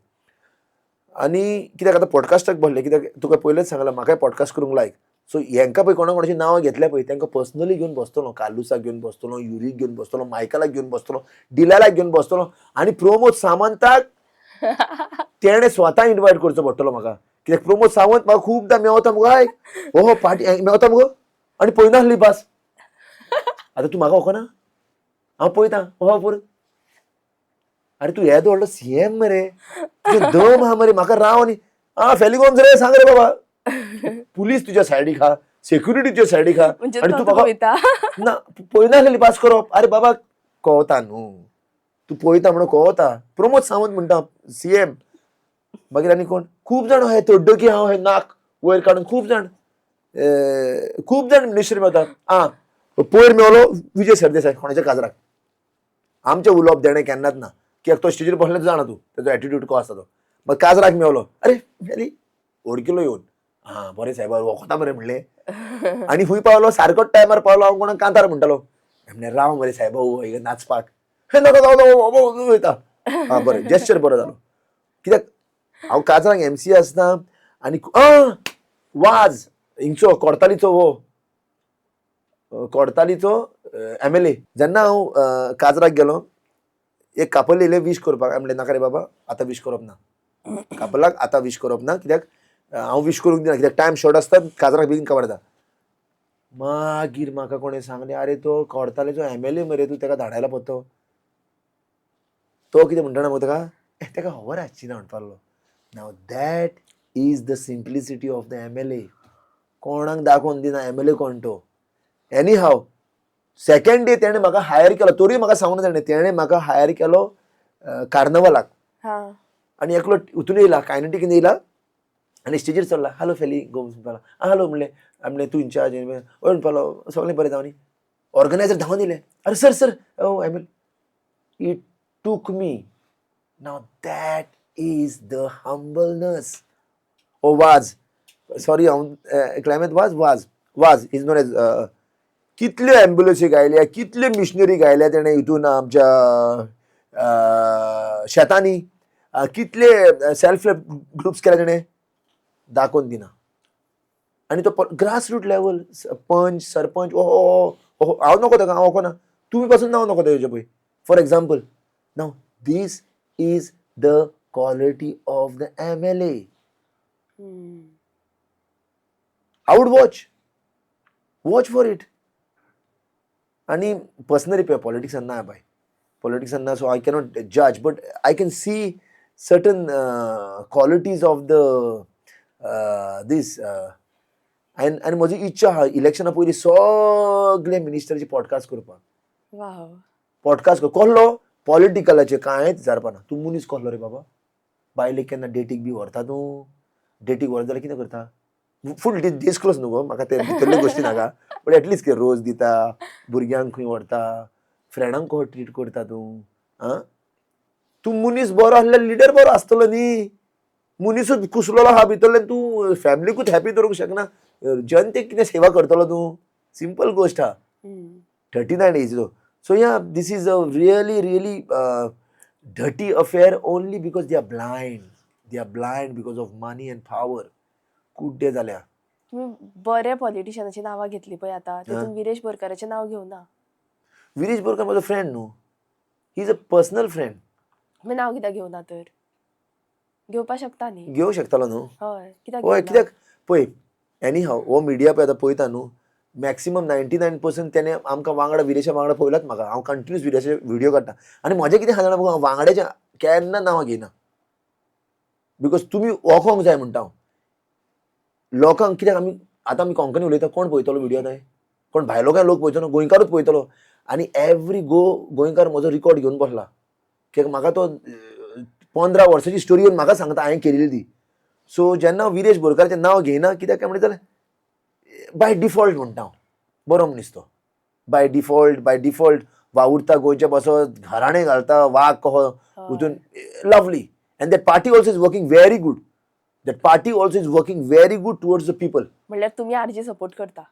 आनी कित्याक आतां पॉडकास्टाक बसलें, कित्याक तुका पयलेंच सांगलां म्हाकाय पॉडकास्ट करूंक लायक. सो हेंकां पळय कोणा कोणाची नांवां घेतल्या पळय तांकां पर्सनली घेवन बसतलो. काल्लुसाक घेवन बसतलो, युरीक घेवन बसतलो, मायकलाक घेवन बसतलो, डिलालाक घेवन बसतलो. आनी प्रमोद सावंताक तेणें स्वता इन्वायट करचो पडटलो म्हाका. कित्याक प्रमोद सावंत म्हाका खुबदां मेवता मुगो, आयक हो पार्टी मेवता मुगो, आनी पळयना आसली पास. आतां तूं म्हाका वळखना, हांव पळयतां हो पूर. अरे तू येदो व्हडलो सीएम मरे, तुजें दम आहा मरे, म्हाका राव न्ही. फेलिगोन्स रे, सांग रे बाबा. पुलीस तुज्या सायडीक आहा, सेक्युरिटी तुज्या सायडीक आहा, आनी तूं म्हाका ना पळयना आसलेली पास करप. अरे बाबा कळता न्हू, तूं पळयता म्हणून कळता. प्रमोद सावंत म्हणटा सीएम. मागीर आनी कोण, खूब जाण हे तड्डकी हांव हे नाक वयर काडून खूब जाण मिनिस्टर मेवतात. पयर मेवलो विजय सरदेसाय कोणाच्या काजराक. आमचें उलोवप देणें केन्नाच ना, कित्याक तो स्टेजीर बसलें जाणा तूं, तेजो एटिट्यूड को आसता तो. मागीर काजराक मेवलो, अरे मेली ओळखिलो येवन, बरें सायबा वखता मरे म्हणलें. आनी खूंय पावलो, सारकोच टायमार पावलो. हांव कोणाक कांतार म्हणटालो, म्हणलें राव मरे सायबा नाचपाक. हे नाका जावं वयता. बरें जेस्चर बरो जालो. कित्याक हांव काजराक एमसी आसता. आनी वाज हिंगचो कोडतालीचो MLA. जेन्ना हांव काजराक गेलो, एक कापल येयलें वीश करपाक. हांवें म्हणलें नाका रे बाबा, आतां वीश करप ना. कपलाक आतां विश करप ना, कित्याक हांव विश करूंक दिना, कित्याक टायम शॉर्ट आसता, काजराक बेगीन काबारता. मागीर म्हाका कोणें सांगलें, आरे तो कोर्तालेचो MLA मरे, तूं ताका धाडायला पत्तो. तो कितें म्हणटा मग ताका खबर आसची ना म्हणपाक लागलो. Now that is the simplicity of the MLA. कोणाक दाखोवन दिना MLA कोण तो. एनी हाव सेकंड डे तेणें म्हाका हायर केलो, तोरी म्हाका सांगून तेणें म्हाका हायर केलो कार्नवलाक. हा आनी एकलो हितून येयला, कायनेटीक येयला आनी स्टेजीर चडला. हॅलो फेली गो म्हणपाक हॅलो म्हणलें तूं इंचार्ज हय म्हणपालो. सगळें बरें जावन ऑर्गनायझर धांवन येयले. अरे sir sir MLA. It took me. Now that is the humbleness. Oh was sorry हांव क्लायमेट वाज इज नोन एज कितल्यो एम्ब्युलन्सी गायल्या, कितल्यो मिशनरी गायल्या तेणें हितून आमच्या शेतांनी, कितले सेल्फ हेल्प ग्रुप्स केल्या तेणें, दाखोवन दिना. आनी तो ग्रास रूट लेवल पंच सरपंच हांव नको ताका, हांव वचना. तुमी पासून नांव नको तेजें पळय. For example now this is the quality of the MLA. I would watch for it. आणि पर्सनली पॉलिटिक्सान ना बाय, पॉलिटिक्सान ना, सो आय कॅनॉट जज, but I can see certain qualities of the this. आनी म्हजी इच्छा आहा इलेक्शना पयलीं सगळे मिनिस्टरचे पॉडकास्ट करपाक. वाव. पॉडकास्ट कसलो पॉलिटिकलाचे कांयच विचारपा ना. तूं मनीस कसलो रे बाबा, बायलेक केन्ना डेटीक बी व्हरता तूं? डेटीक व्हरता जाल्यार कितें करता? फूल डिस्क्लोज न्हू गो, म्हाका ते भितरल्यो गोश्टी नाका, बट एटलिस्ट रोज दिता, भुरग्यांक खंय व्हरता, फ्रेंडांक कसो ट्रीट करता तूं? तूं मनीस बरो आसल्यार लिडर बरो आसतलो न्ही. मनीसूच कुसलेलो आहा भितरल्यान तूं फॅमिलीकूच हॅपी दवरूंक शकना. जनतेक कितें सेवा करतलो तूं? सिंपल गोश्ट आहा. 39 एजीचो. So yeah this is a really dirty affair only because they are blind. They are blind because of money and power. कुड्डे जाल्या. तुम्ही बरे पॉलिटिशियनाची नावां घेतली पळय आता, तितून विरेश बोरकाराचें नाव घेऊ ना. विरेश बोरकार म्हजो फ्रेंड न्हू. He is a personal friend. मी नाव कित्याक घेवना तर? घेवपा शकता न्ही. घेवंक शकतालो न्हू. हय कित्याक होय, घेवना? कित्याक पळय एनी हाव हो मिडिया पळय आतां पळयता न्हू, मॅक्सिमम 99% तेणे आमकां वांगडा विरेशा वांगडा पळयलात म्हाका. हांव कंटिन्यूस विरेशाचे व्हिडिओ काडटा आनी म्हजें कितें आसा जाणा, हांव वांगड्याचें केन्ना नांवां घेयना. बिकॉज तुमी वखोंक जाय म्हणटा हांव. लोकांक कित्याक आमी कोंकणी उलयता, कोण पळयतलो व्हिडिओ थंय? कोण भायलो काय लोक पळयतलो? गोंयकारूच पळयतलो. आनी एवरी गोंयकार म्हजो रिकॉर्ड घेवन बसला, कित्याक म्हाका तो 15 वर्साची स्टोरी येवन म्हाका सांगता हांवें केलेली ती. सो जेन्ना विरेश बोरकाराचें नांव घेयना, कित्याक काय म्हणटा जाल्यार बाय डिफॉल्ट म्हणटा हांव. बरो मनीस तो. बाय डिफॉल्ट वावुरता गोंयच्या बसत, घराणे घालता, वाग कहो हितून lovely. End that party also is working very good. That party also is working very good towards the people. म्हणल्यार तुम्ही आरजी सपोर्ट करता?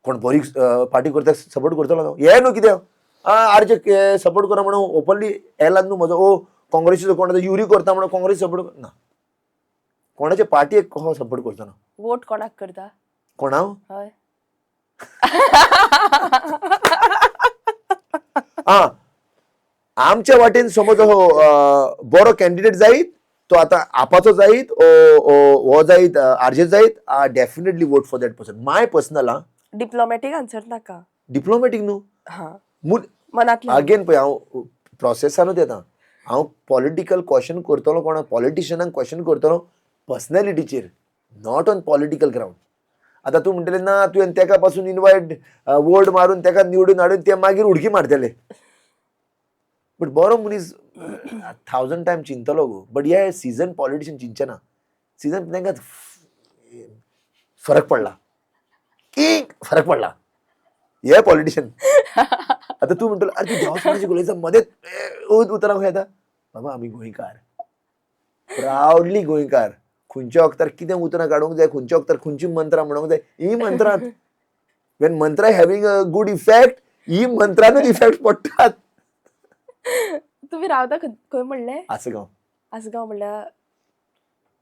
कोण बरी पार्टी करता सपोर्ट करतलो हे न्हू कित्याक आरजे सपोर्ट करा म्हणून ओपनली येयलात न्हू म्हजो. ओ काँग्रेसीचो कोण युरी करता म्हणून काँग्रेस सपोर्ट ना. कोणाचे पार्टीक कसो सपोर्ट करचो ना. वोट कोणाक करता? कोण हांव? हय. आमच्या वाटेन समज बरो कॅन्डिडेट जायत, तो आतां आपाचो जायत हो जायत आरजे जायत, definitely vote for that person. My personal diplomatic answer नाका. डिप्लोमॅटीक न्हू. हा मनातल्यान. अगेन पळय हांव प्रोसेसानूच येता. हांव पॉलिटिकल क्वेश्चन करतलो कोणाक, पॉलिटिशियनाक क्वेश्चन करतलो पर्सनॅलिटीचेर, नॉट ऑन पॉलिटिकल ग्राउंड. आतां तूं म्हणटलें ना तुवें तेका पासून इनवायट वोट मारून तेका निवडून हाडून ते मागीर उडकी मारतले. बट बरो मनीस 1000 टायम चिंतलो गो. बट हे सीझन पॉलिटिशियन चिंतना. सीझन तांकां फरक पडला. फरक पडला हे पॉलिटिशियन. आतां तूं म्हणटलो अरे तूं देवाची उलयता मदेंच उतराक येता. बाबा आमी गोंयकार, प्रावडली गोंयकार. खंयच्या वक्तार कितें उतरां काडूंक जाय, खंयच्या वक्तार खंयची मंत्रां म्हणूंक जाय, ही मंत्रां when mantra having a good effect, ही मंत्रानूच इफेक्ट पडटात. तुम्ही रावता खंय म्हणलें? आसगांव. आसगांव म्हणल्यार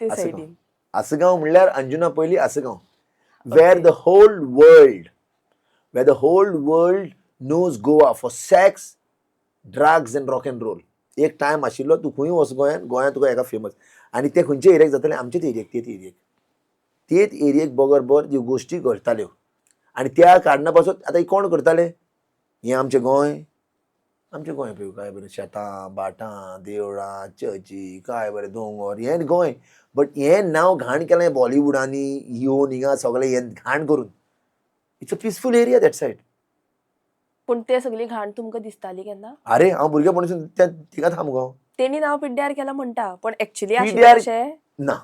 ते सायडीन. आसगांव म्हणल्यार अंजुना पयलीं Assagao. where the whole world knows Goa for sex, drugs and rock and roll. एक टायम आशिल्लो तूं खंय वच गोंयान तुका हेका फेमस. आनी ते खंयचे एरियाक जाताले आमचेच एरियाक तेच एरियेक बरोबर ह्यो गोश्टी घडटाल्यो आनी त्या कारणां पासून आतां कोण करताले हें आमचें गोंय पळय काय बरें शेतां भाटां देवळां चर्ची काय बरें दोंगर हें गोंय बट हें नांव घाण केलें बॉलिवूडांनी येवन हिंगा सगळें हें घाण करून it's a peaceful area that said. पूण ते सगळी घाण तुमकां दिसताली केन्ना? अरे हांव भुरगेपणासून थिंगाच आहा मुगो. तेणी नांव पिड्ड्यार केलां म्हणटा पण एक्चुअली पिड्ड्यार- अशें ना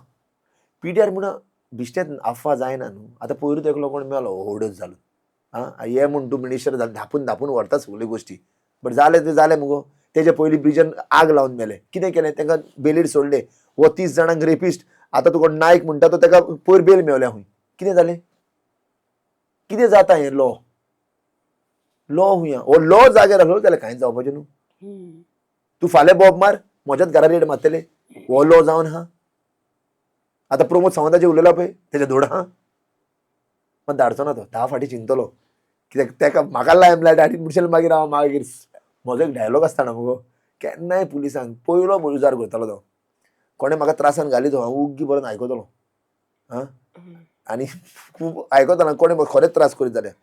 पिड्यार म्हणून बिश्टेत आफा जायना न्हू. आतां पयरूच एकलो कोण मेलो ओडच जालो हे म्हूण तूं मिनिस्टर धापून व्हरता सगल्यो गोश्टी बट जालें तें जालें मुगो. तेजे पयलीं ब्रिजान आग लावन मेले कितें केलें तांकां बेलीर सोडले वो 30 जाणांक रेपिस्ट आतां तुका नायक म्हणटा तो ताका पयर बेल मेवल्या खंय कितें जालें कितें जाता हें लॉ हुंया हो लॉ जाग्यार आसलो जाल्यार कांयच जावपाचें न्हू. तूं फाल्यां बॉब मार म्हज्याच घरा रेड मारतले हो लॉ जावन आहा. आतां प्रमोद सावंताचेर उलयला पळय तेजे धोड आहा मात धाडचो ना तो 10 फाटी चिंतलो कित्याक ताका म्हाका लायमलायट आनी म्हणशील मागीर हांव मागीर म्हजो एक डायलॉग आसता मुगो केन्नाय पुलिसांक पयलो उजार करतालो तो कोणें म्हाका त्रासान घाली तो हांव उग्गी बरोवन आयकतलो आनी खूब आयकतालो कोणें खरेंच त्रास करीत जाल्यार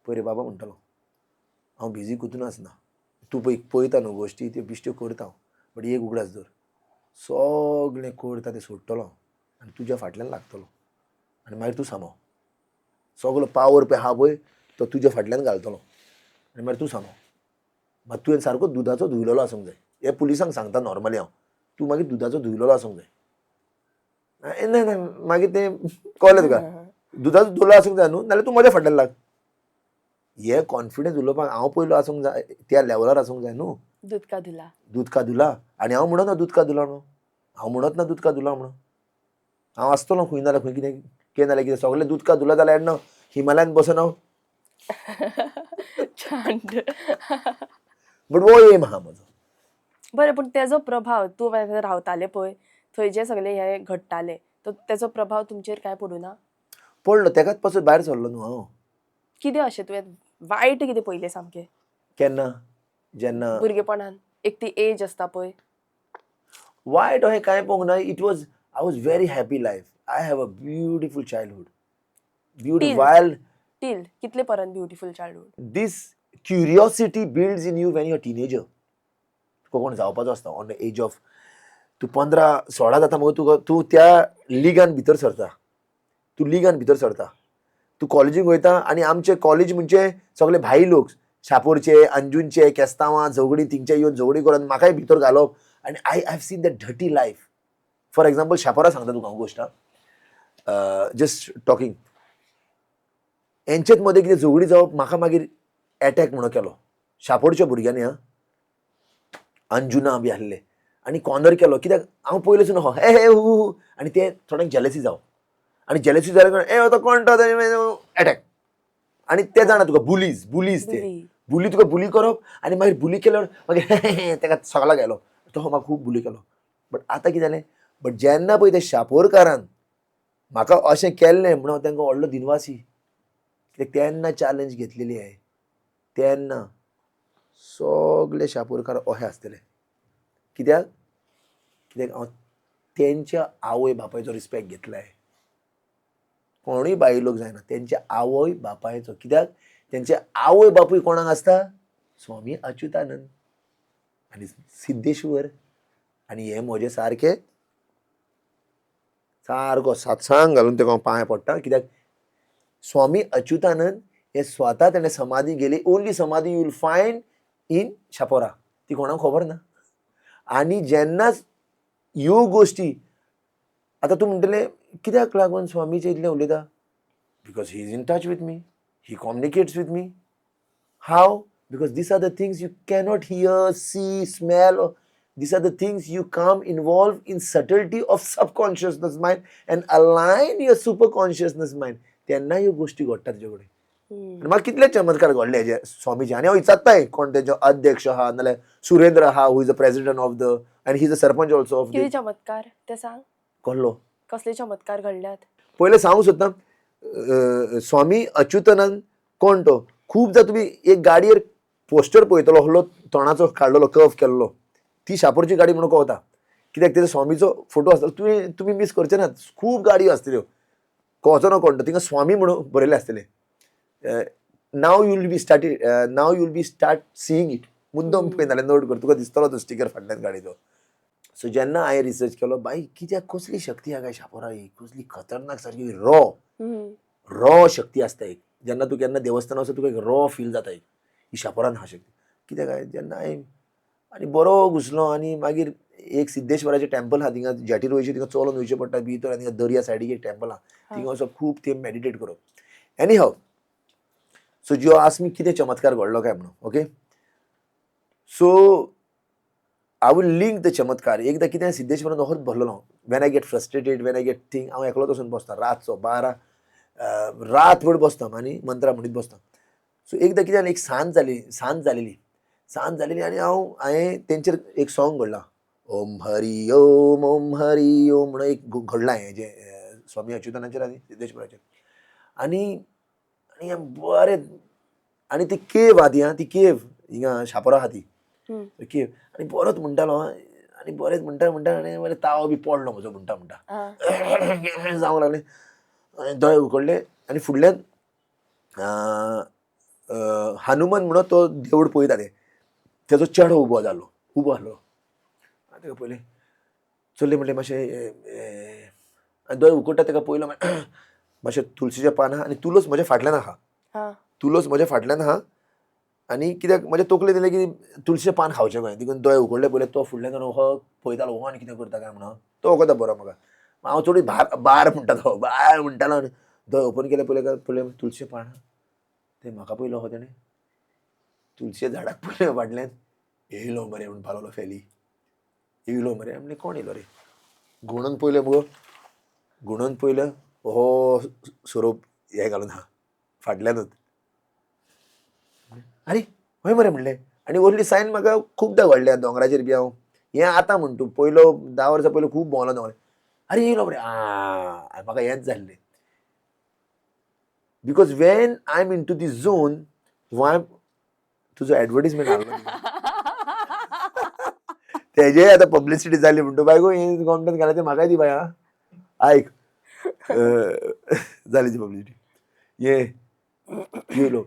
पळय बाबा म्हणटालो हांव बिजी कुतून आसना तूं पळयता न्हू गोश्टी त्यो बिश्ट्यो करता बट एक उगडास दर सगळें करता तें सोडटलो आनी तुज्या फाटल्यान लागतलो आनी मागीर तूं सांबाव सगळो पावर पळय आहा पळय तो तुज्या फाटल्यान घालतलो आनी मागीर तूं सांबाव मात तुवें सारको दुदाचो धुयलेलो आसूंक जाय. हे पुलिसांक सांगता नॉर्मली हांव तूं मागीर दुदाचो धुयलेलो आसूंक जाय. ना मागीर तें कळ्ळें तुका दुदाचो धुयलो आसूंक जाय न्हू नाल्यार तूं म्हज्या फाटल्यान लाग. हे कॉन्फिडन्स उलोवपाक हांव पयलो आसूंक जाय त्या लेवलार आसूंक जाय न्हू. दूध का धुला आनी हांव म्हणना दूध का धुला न्हू हांव म्हणत ना दूध का धुला म्हणून हांव आसतलो खंय नाल्यार खंय कितें नाल्यार कितें सगळें दूध का धुला जाल्यार न्हू हिमालयान बसून हांव बट वो एम आहा म्हजो. बरें पूण तेजो प्रभाव तूं रावताले पळय थंय जे सगळे हे घडटाले तो तेजो प्रभाव तुमचेर काय पडूं ना? पडलो तेकाच पासून भायर सरलो न्हू हांव. कितें अशें तुवें वायट कितें पयलें सामकें केन्ना जेन्ना भुरगेपणान एक ती एज आसता पळय वायट अशें कांय पळोवंक ना. It was I was very happy life. I have a beautiful childhood beautiful till कितले पर्यंत beautiful childhood. this curiosity builds in you when you're a teenager. तुका कोण जावपाचो आसता ऑन द एज ऑफ तूं 15-16 जाता मगो तूं त्या लिगान भितर सरता तूं कॉलेजीक वयता आनी आमचे कॉलेज म्हणजे सगळे भाई लोक शापोरचे अंजुनचे केस्तांवां झगडी थिंगचे येवन झगडी करून म्हाकाय भितर घालप आनी I have seen that dirty life. For example Chapora सांगता तुका हांव गोश्ट जस्ट टॉकिंग हेंचेच मदें कितें झगडी जावप म्हाका मागीर एटॅक म्हणून केलो शापोरच्या भुरग्यांनी अंजुना बी आसले आनी कॉर्नर केलो कित्याक हांव पयलेसून हे हू आनी ते थोड्यांक जेलसी जावप आनी जेलसी जाल्यार तो कोण तो एटॅक आनी ते जाणा तुका बुलीज ते बुली तुका बुली करप आनी मागीर बुली केल्यावर मागीर ताका सगळा गेलो तो म्हाका खूब बुली केलो. बट आतां कितें जालें बट जेन्ना पळय ते शापोरकारान म्हाका अशें केल्लें म्हणून हांव तांकां व्हडलो दिनवासी कित्याक तेन्ना चॅलेंज घेतलेली आहे तेन्ना सगळे शापोरकार अशे आसतले कित्याक हांव तेंच्या आवय बापायचो रिस्पेक्ट घेतलाय. कोणूय बाई लोक जायना तेंच्या आवय बापायचो कित्याक तेंचे आवय बापूय कोणाक आसता स्वामी अच्युतानंद आनी सिद्धेश्वर आनी हे म्हजे सारके सारको सातसांग घालून तेका हांव पांय पडटा कित्याक स्वामी अच्युतानंद हे स्वता तेणें समाधी गेली ओनली समाधी you will find in Chapora ती कोणाक खबर ना. आनी जेन्नाच ह्यो गोश्टी आतां तूं म्हणटलें कित्याक लागून स्वामीचे इतलें उलयता because he is in touch with me he communicates with me how because these are the things you cannot hear see smell these are the things you come involved in subtlety of subconsciousness mind and align your superconsciousness mind तेन्ना ह्यो गोश्टी घडटा तुजे कडेन. म्हाका कितले चमत्कार घडले हेजे स्वामीचे आनी हांव विचारताय कोण तेजो अध्यक्ष आहा नाल्यार सुरेंद्र आहा who is the president of the आनी he is the sarpanch also of कितें चमत्कार ते सांग. कहलो कसले चमत्कार घडल्यात पयले सांगूंक सोदता स्वामी अच्युतानंद कोण तो खूब जा तुमी एक गाडयेर पोस्टर पळयतलो हलो तोंडाचो काडलेलो कर्व केल्लो ती शापोरची गाडी म्हणून कोवता कित्याक तेजो स्वामीचो फोटो आसतलो तुमी मिस करचे नात. खूब गाडयो आसतल्यो कोचो ना कोण थिंगा स्वामी म्हणून बरयल्लें आसतलें. Now you will be start seeing it. मुद्दम पळय नाल्यार नोट कर, तुका दिसतलो तो स्टिकर फाटल्यान गाडयेचो. सो जेन्ना हांवें रिसर्च केलो, बाय कित्याक कसली शक्ती आहा काय शापोरा ही, कसली खतरनाक सारकी रॉ शक्ती आसता एक. जेन्ना तूं केन्ना देवस्थानां वचत तुका एक रॉ फील जाता एक, ही शापोरान आहा शक्ती. कित्याक काय जेन्ना हांवें आनी बरो घुसलो आनी मागीर एक सिद्धेश्वराचें टॅम्पल आहा थिंगा जेटीर वयचें, थिंगा चलोन वयचें पडटा भितर, आनी दर्या सायडीक एक टॅम्पल आहा, थिंगा वचून खूब ते मेडिटेट करप. एनी हाव, सो ज्यो आस मी कितें चमत्कार घडलो काय म्हणून. Okay, so I will link the chamatkar. एकदां कितें सिद्धेश्वरान वखद भरलेलो, when I get frustrated, when I get thing, हांव एकलोच वचून बसता रातचो 12 रातभर बसता आनी मंत्रां म्हणीत बसता. सो एकदां कितें जालें, एक सांज जालेली आनी हांवें तेंचेर एक सॉंग घडलां, ओम हरी ओम म्हणून एक घडलां हें जें स्वामी अच्युतानाचेर आनी सिद्धेश्वराचेर. आनी बरें, आनी ती केव आहा ती, ती केव हिंगा शापोरा आहा ती केव, आनी बरोच म्हणटालो आनी बरेंच म्हणटा आनी ताव बी पडलो म्हजो म्हणटा जावंक लागलें. दोळे उकडले आनी फुडल्यान हनुमान म्हणून तो देवूळ पळयताले, तेजो चेडो उबो आहलो. ताका पयलें चल्ले म्हणलें मातशें दोळे उकडटा ताका पयलो मातशें तुळशीचें पान आहा आनी तुळस म्हज्या फाटल्यान आहा आनी कित्याक म्हज्या तकलेन दिलें की तुळशीचें पान खावचें कहें. देखून दोळे उकडले पयले तो फुडल्यान हो पळयतालो हो आनी कितें करता काय म्हणून तो वखद बरो म्हाका. हांव थोडी बार म्हणटालो आनी दोळे ओपन केले पयले तुळशीचें पान आहा. ते म्हाका पयलो हो तेणें तुळशीच्या झाडाक पयलें फाटल्यान येयलो मरे म्हणून पावलो फेली, येयलो मरे. म्हणलें कोण येयलो रे, घुंवडोन पयलें हो सोरोप हे घालून आहा फाटल्यानूच. अरे हय मरे म्हणलें. आनी व्हडली सायन म्हाका खुबदां घडल्या दोंगराचेर बी. हांव हें आतां म्हण तूं, पयलो 10 वर्सां पयलीं खूब भोंवलो दोंगरार. अरे येयलो मरे, म्हाका हेंच जाल्लें. Because when I am into the zone, तुजो एडवर्टिजमेंट हाडलो तेजे आतां पब्लिसिटी जाली म्हणटा बाय गो, हें कॉन्टेंट घालायचें म्हाकाय दी बाय. आयक जाली ती पब्लिसिटी. येयलो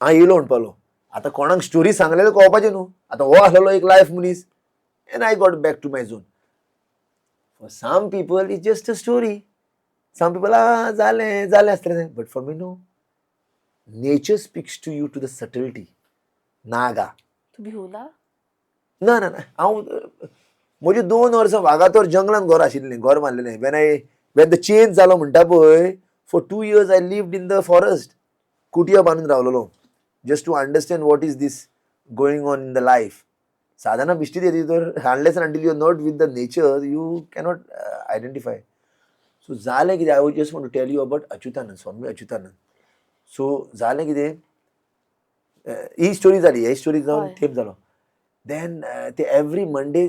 म्हणपालो. आतां कोणाक स्टोरी सांगलेलो कळपाचें न्हू. आतां हो आसलो एक लायफ मनीस, and I got back to my zone. For some people is just a story. Some people जालें आसतलें, but for me no. Nature speaks to you to the subtlety. नागा तू भिवना ना हांव म्हजी 2 वर्सां वागातोर जंगलान घर बांदलेलें. वेन द चेंज जालो म्हणटा पळय, for 2 years I lived in the forest. कुटिया बांदून रावलेलो just to understand what is this going on in the life. साधना बिश्टी येती तर unless until you are not with the nature you cannot identify. So जालें कितें, I just want to tell you about Achyutananda, Swami Achyutananda. So जालें कितें, ही story जाली, हे स्टोरी जावन थेप जालो. देन ते एवरी मंडे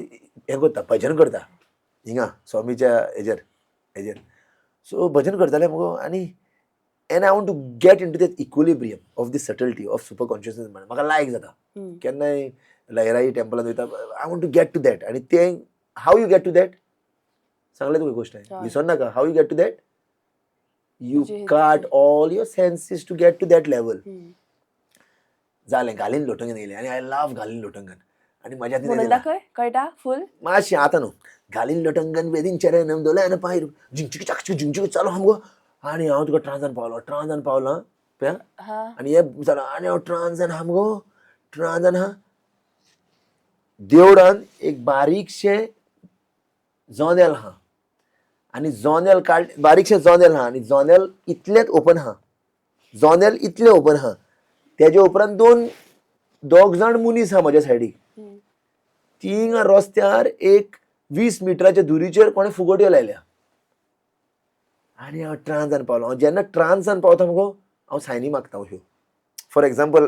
हें करता, भजन करता हिंगा स्वामीच्या हेजेर. सो भजन करताले मुगो. आनी and I want to get in to that equilibrium of the subtlety of super consciousness. म्हाका लायक जाता केन्नाय लयराई टेंपलान वयता, I want to get to that. आनी ते how you get to that सांगलें तुका गोश्ट, विसर नाका. How you get to that, you cut all your senses to get to that level. जालें, घालीन लोटंगन येयलें आनी आय लव घालीन लोटंगन. आनी म्हाज्या कळटा फुल मातशें आतां न्हू. घालीन लोटंगन वेदीन चरण दोले पांय झिंगचिक चालू आहा मुगो. आनी हांव तुका ट्रान्सान पावलो आनी हे जालो. आनी हांव ट्रान्सान आहा मुगो, ट्रान्सान आहा. देवळान एक बारीकशें जोंदेल आहा आनी जोंदेल बारीकशें जोंदेल आहा आनी जोंदेल इतलेंच ओपन आहा. इतलें ओपन आहा. तेजे उपरांत 2 जाण मनीस आहा म्हज्या सायडीक. थिंगा रस्त्यार एक 20 मिटराच्या दुरीचेर कोणें फुगड्यो लायल्या. आनी हांव ट्रान्सान पावलो. हांव जेन्ना ट्रान्सान पावता मुगो, हांव सायनी मागता ह्यो. फॉर एग्जाम्पल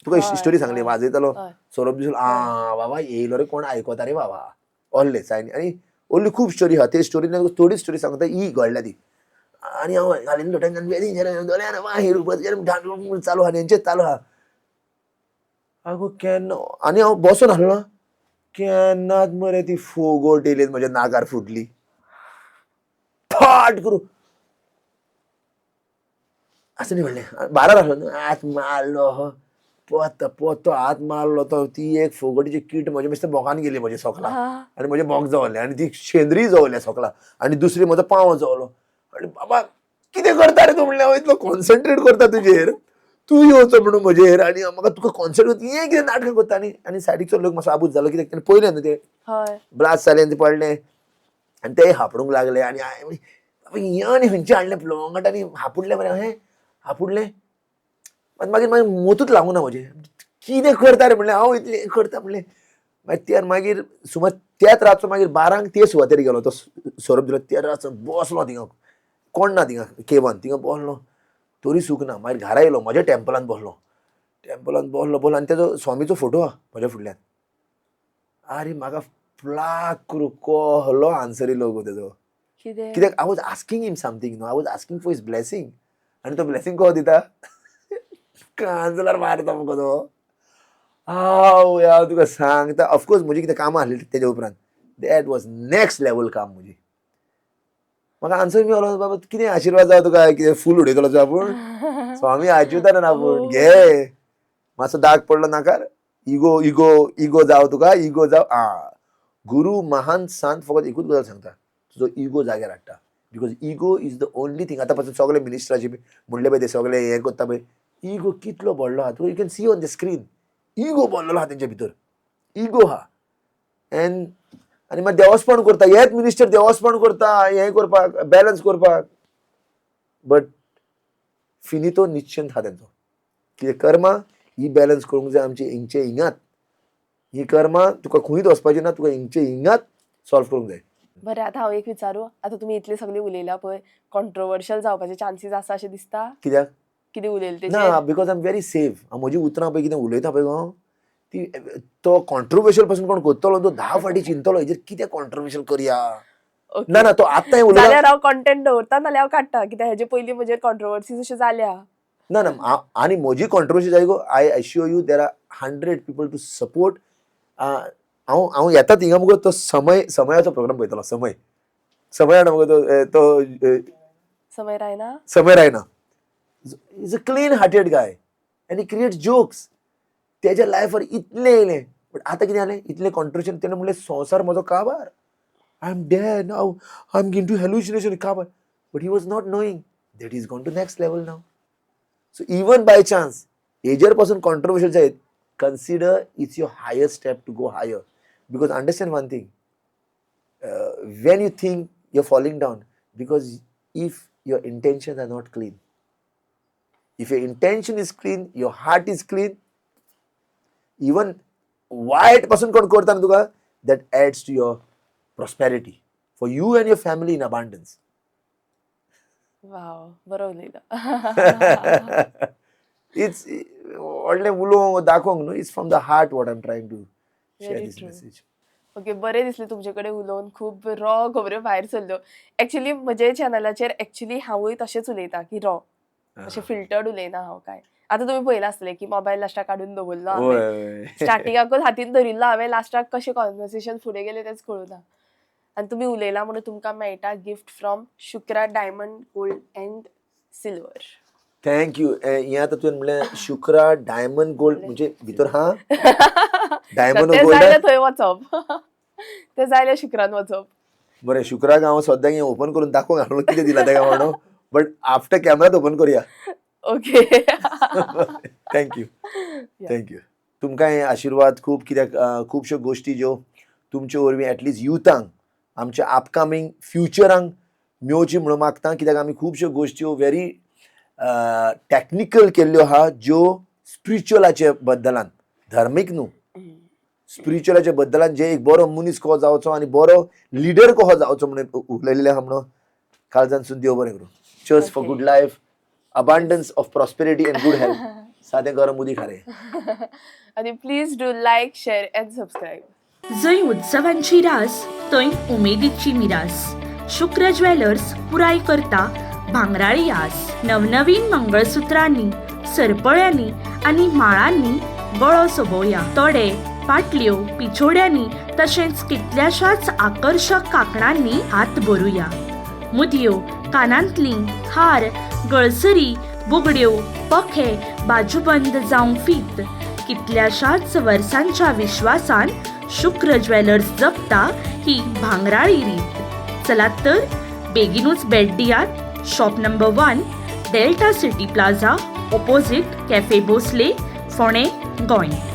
तुका स्टोरी सांगली, वाजयतालो सोरोप दिसलो, बाबा येयलो रे, कोण आयकोता रे बाबा, ओल्ले सायनी. आनी ओल्ली खूब स्टोरी आहा. ते स्टोरीन थोडी स्टोरी सांगता, ही घडल्या ती. आनी हांव घालीन लोटंगन चालू आहा, हेंचेच चालू आहा. आगो केन्ना. आनी हांव बसून आहलो ना, केन्नाच मरे ती फोगोट येयलेत म्हज्या नाकार फुटली फाट करून असं नाही म्हणले बारा राहिलो हात मारलो पोतो हात मारलो तो ती एक फोगोटीची कीट म्हज्या बेश्टे बोकान गेली म्हज्या सोकला आणि म्हजे बोक जवले आणि ती शेंद्री जवल्या सोकला आणि दुसरी म्हजो पांव जवलो आणि बाबा कितें करता रे तूं म्हणलें हांव इतलो कॉन्सन्ट्रेट करता तुजेर तूं येवचो म्हणून म्हजेर आणि म्हाका तुका कॉन्सन्ट्रेट हें कितें नाटकां करता आनी सायडीचो लोक मातसो आबूज जालो कित्याक तेणें पळयलें न्हू तें ब्लास्ट जालें आनी ते पडलें आनी ते हापडूंक लागले आनी हें आनी खंयचे हाडलें प्लॉंगट आनी हापुडलें मरे हें हापुडलें मागीर मोतूच लागूं ना म्हजें कितें करता रे म्हणलें हांव इतलें करता म्हणलें मागीर मागीर सुमार त्याच रातचो मागीर 12 ते सुवातेर गेलो तो सोरोप दिलो त्या रातचो बसलो थिंगा कोण ना थिंगा केवन थिंगा बसलो तरी सूख ना मागीर घरा येयलो म्हज्या टेंपलांत बसलो आनी तेजो स्वामीचो फोटो आहा म्हज्या फुडल्यान अरे म्हाका फ्लाक करून कहलो आन्सर येयलो गो तेजो कित्याक I was asking him something न्हू I was asking for his blessing आनी तो ब्लेसिंग कहो दिता कांजलार मारता म्हाका तो हांव तुका सांगता ऑफकोर्स म्हजी कितें कामां आसली तेजे उपरांत दॅट वॉज नेक्स्ट लेवल काम म्हजी म्हाका आन्सर मेळलो बाबा कितें आशिर्वाद जाय तुका कितें फूल उडयतलो आपूण स्वामी आजूता ना आपूण घे मातसो दाग पडलो नाकार इगो इगो इगो जाव तुका इगो जाव गुरू महान संत फकत एकूच गजाल सांगता तुजो इगो जाग्यार हाडटा because ego is the only thing आतां पासून सगळे मिनिस्टराचे म्हणले पळय ते सगळे हें करता पळय इगो कितलो व्हडलो आहा तुका you can see on the screen ego भरलेलो आहा तेंच्या भितर इगो आहा आनी मागीर देवस्पण करता हेच मिनिस्टर देवस्पण करता हें करपाक बॅलन्स करपाक बट फिनितो निश्चिंत आहा तेंचो कितें कर्मा ही बॅलन्स करूंक जाय आमची हिंगचे हिंगात ही कर्मा तुका खंयूच वचपाची ना तुका हिंगचे हिंगात सॉल्व करूंक जाय बरें आतां हांव एक विचारू आतां तुमी इतली सगळी उलयल्या पळय कॉन्ट्रोवर्शियल जावपाचे चान्सीस आसा अशें दिसता कित्याक कितें उलयलें ना because I am very safe हांव म्हजी उतरां पळय कितें उलयता पळय गो ती तो कॉन्ट्रोवर्शियल पासून कोण करतलो तो 10 फाटी चिंतलो हेजेर कितें कॉन्ट्रोवर्शियल करया ना ना तो आतां उलयता जाल्यार हांव कंटेंट दवरता नाल्यार हांव काडटा कित्याक हेजे पयलीं म्हजेर कॉन्ट्रोवर्सीज अश्यो जाल्या ना ना आनी म्हजी कॉन्ट्रोवर्सी जाय गो I assure you there are 100 people to support हांव येता थिंगा मुगो तो समयाचो प्रोग्राम पळयतलो समय जाणा मुगो तो समय रायना is a clean hearted guy and he creates jokes तेज्या लायफार इतलें येयलें बट आतां कितें जालें इतलें कॉन्ट्रोवर्शन तेणें म्हणलें संवसार म्हजो काबार I am dead now I am going to hallucination काबार but he was not knowing that is gone to next level now so even by chance हेजेर पासून कॉन्ट्रोवर्शियल जायत consider it's your highest step to go higher because understand one thing when you think you're falling down because if your intentions are not clean if your intention is clean your heart is clean even वाईट पासून कोण करता ना तुका that adds to your prosperity for you and your family in abundance wow बरो उलयलो it's व्हडलें उलोवंक दाखोवंक न्हू it's from the heart what I am trying to share this message okay बरें दिसलें तुमचे कडेन उलोवन खूब रॉ खबऱ्यो भायर सरल्यो एक्चुअली म्हजे चॅनलाचेर एक्चुअली हांवूय तशेंच उलयता की रॉ अशें फिल्टर्ड उलयना हांव काय आतां तुमी पळयलां आसतलें की मोबायल लास्टाक काडून दवरलो हांवें स्टार्टिंगाकूच हातीन धरिल्लो हांवें लास्टाक कशें कॉन्वर्सेशन फुडें गेलें तेंच कळुना आनी तुमी उलयला म्हणून तुमकां मेळटा gift from Shukra diamond gold and silver thank you हें आतां तुवें म्हणलें शुक्रा डायमंड गोल्ड म्हणजे भितर हा डायमंड गोल्ड थंय वचप ते जाय शुक्रान वचप बरें शुक्राक हांव सद्दां हें ओपन करून दाखोवंक हांव कितें दिलां तेका म्हणून बट आफ्टर कॅमेरात ओपन करुया ओके थँक्यू तुमकां हे आशिर्वाद खूब कित्याक खुबश्यो गोश्टी ज्यो तुमचे वरवीं एटलिस्ट युथांक आमच्या अपकमींग फ्युचरांक मेळची म्हणून मागता कित्याक आमी खुबश्यो गोश्ट्यो व्हेरी टॅक्निकल केल्ल्यो आहा ज्यो स्पिरिच्युअलाचे बद्दलान धर्मीक न्हू स्पिरिच्युअलाच्या बद्दलान जे एक बरो मनीस कसो जावचो आनी बरो लिडर कसो जावचो म्हणून उलयलेले आहा म्हणून काळजांतसून देव बरें करूं cheers for good life abundance of prosperity and good health सादें गरम उदीक खारें आणि please do like share and subscribe जंय उत्सवांची रास थंय उमेदीची मिरास शुक्र ज्वेलर्स पुराय करता भांगराळी आस नवनवीन मंगळसूत्रांनी सरपळ्यांनी आणि माळांनी गळो सोबोवया तोडे पाटल्यो पिछोड्यांनी तशेंच कितल्याशाच आकर्षक कांकणांनी हात भरूया. मुदयो, कानांतलीं, हार, गळसरी, बुगड्यो, पखे बाजूबंद जावंक फीत कितल्याशाच वर्सांच्या विश्वासान शुक्र ज्वेलर्स जपता ही भांगराळी रीत. चलात तर बेगीनूच भेट दियात. Shop number 1, Delta city plaza, opposite cafe Bhosle, Ponda, Goa.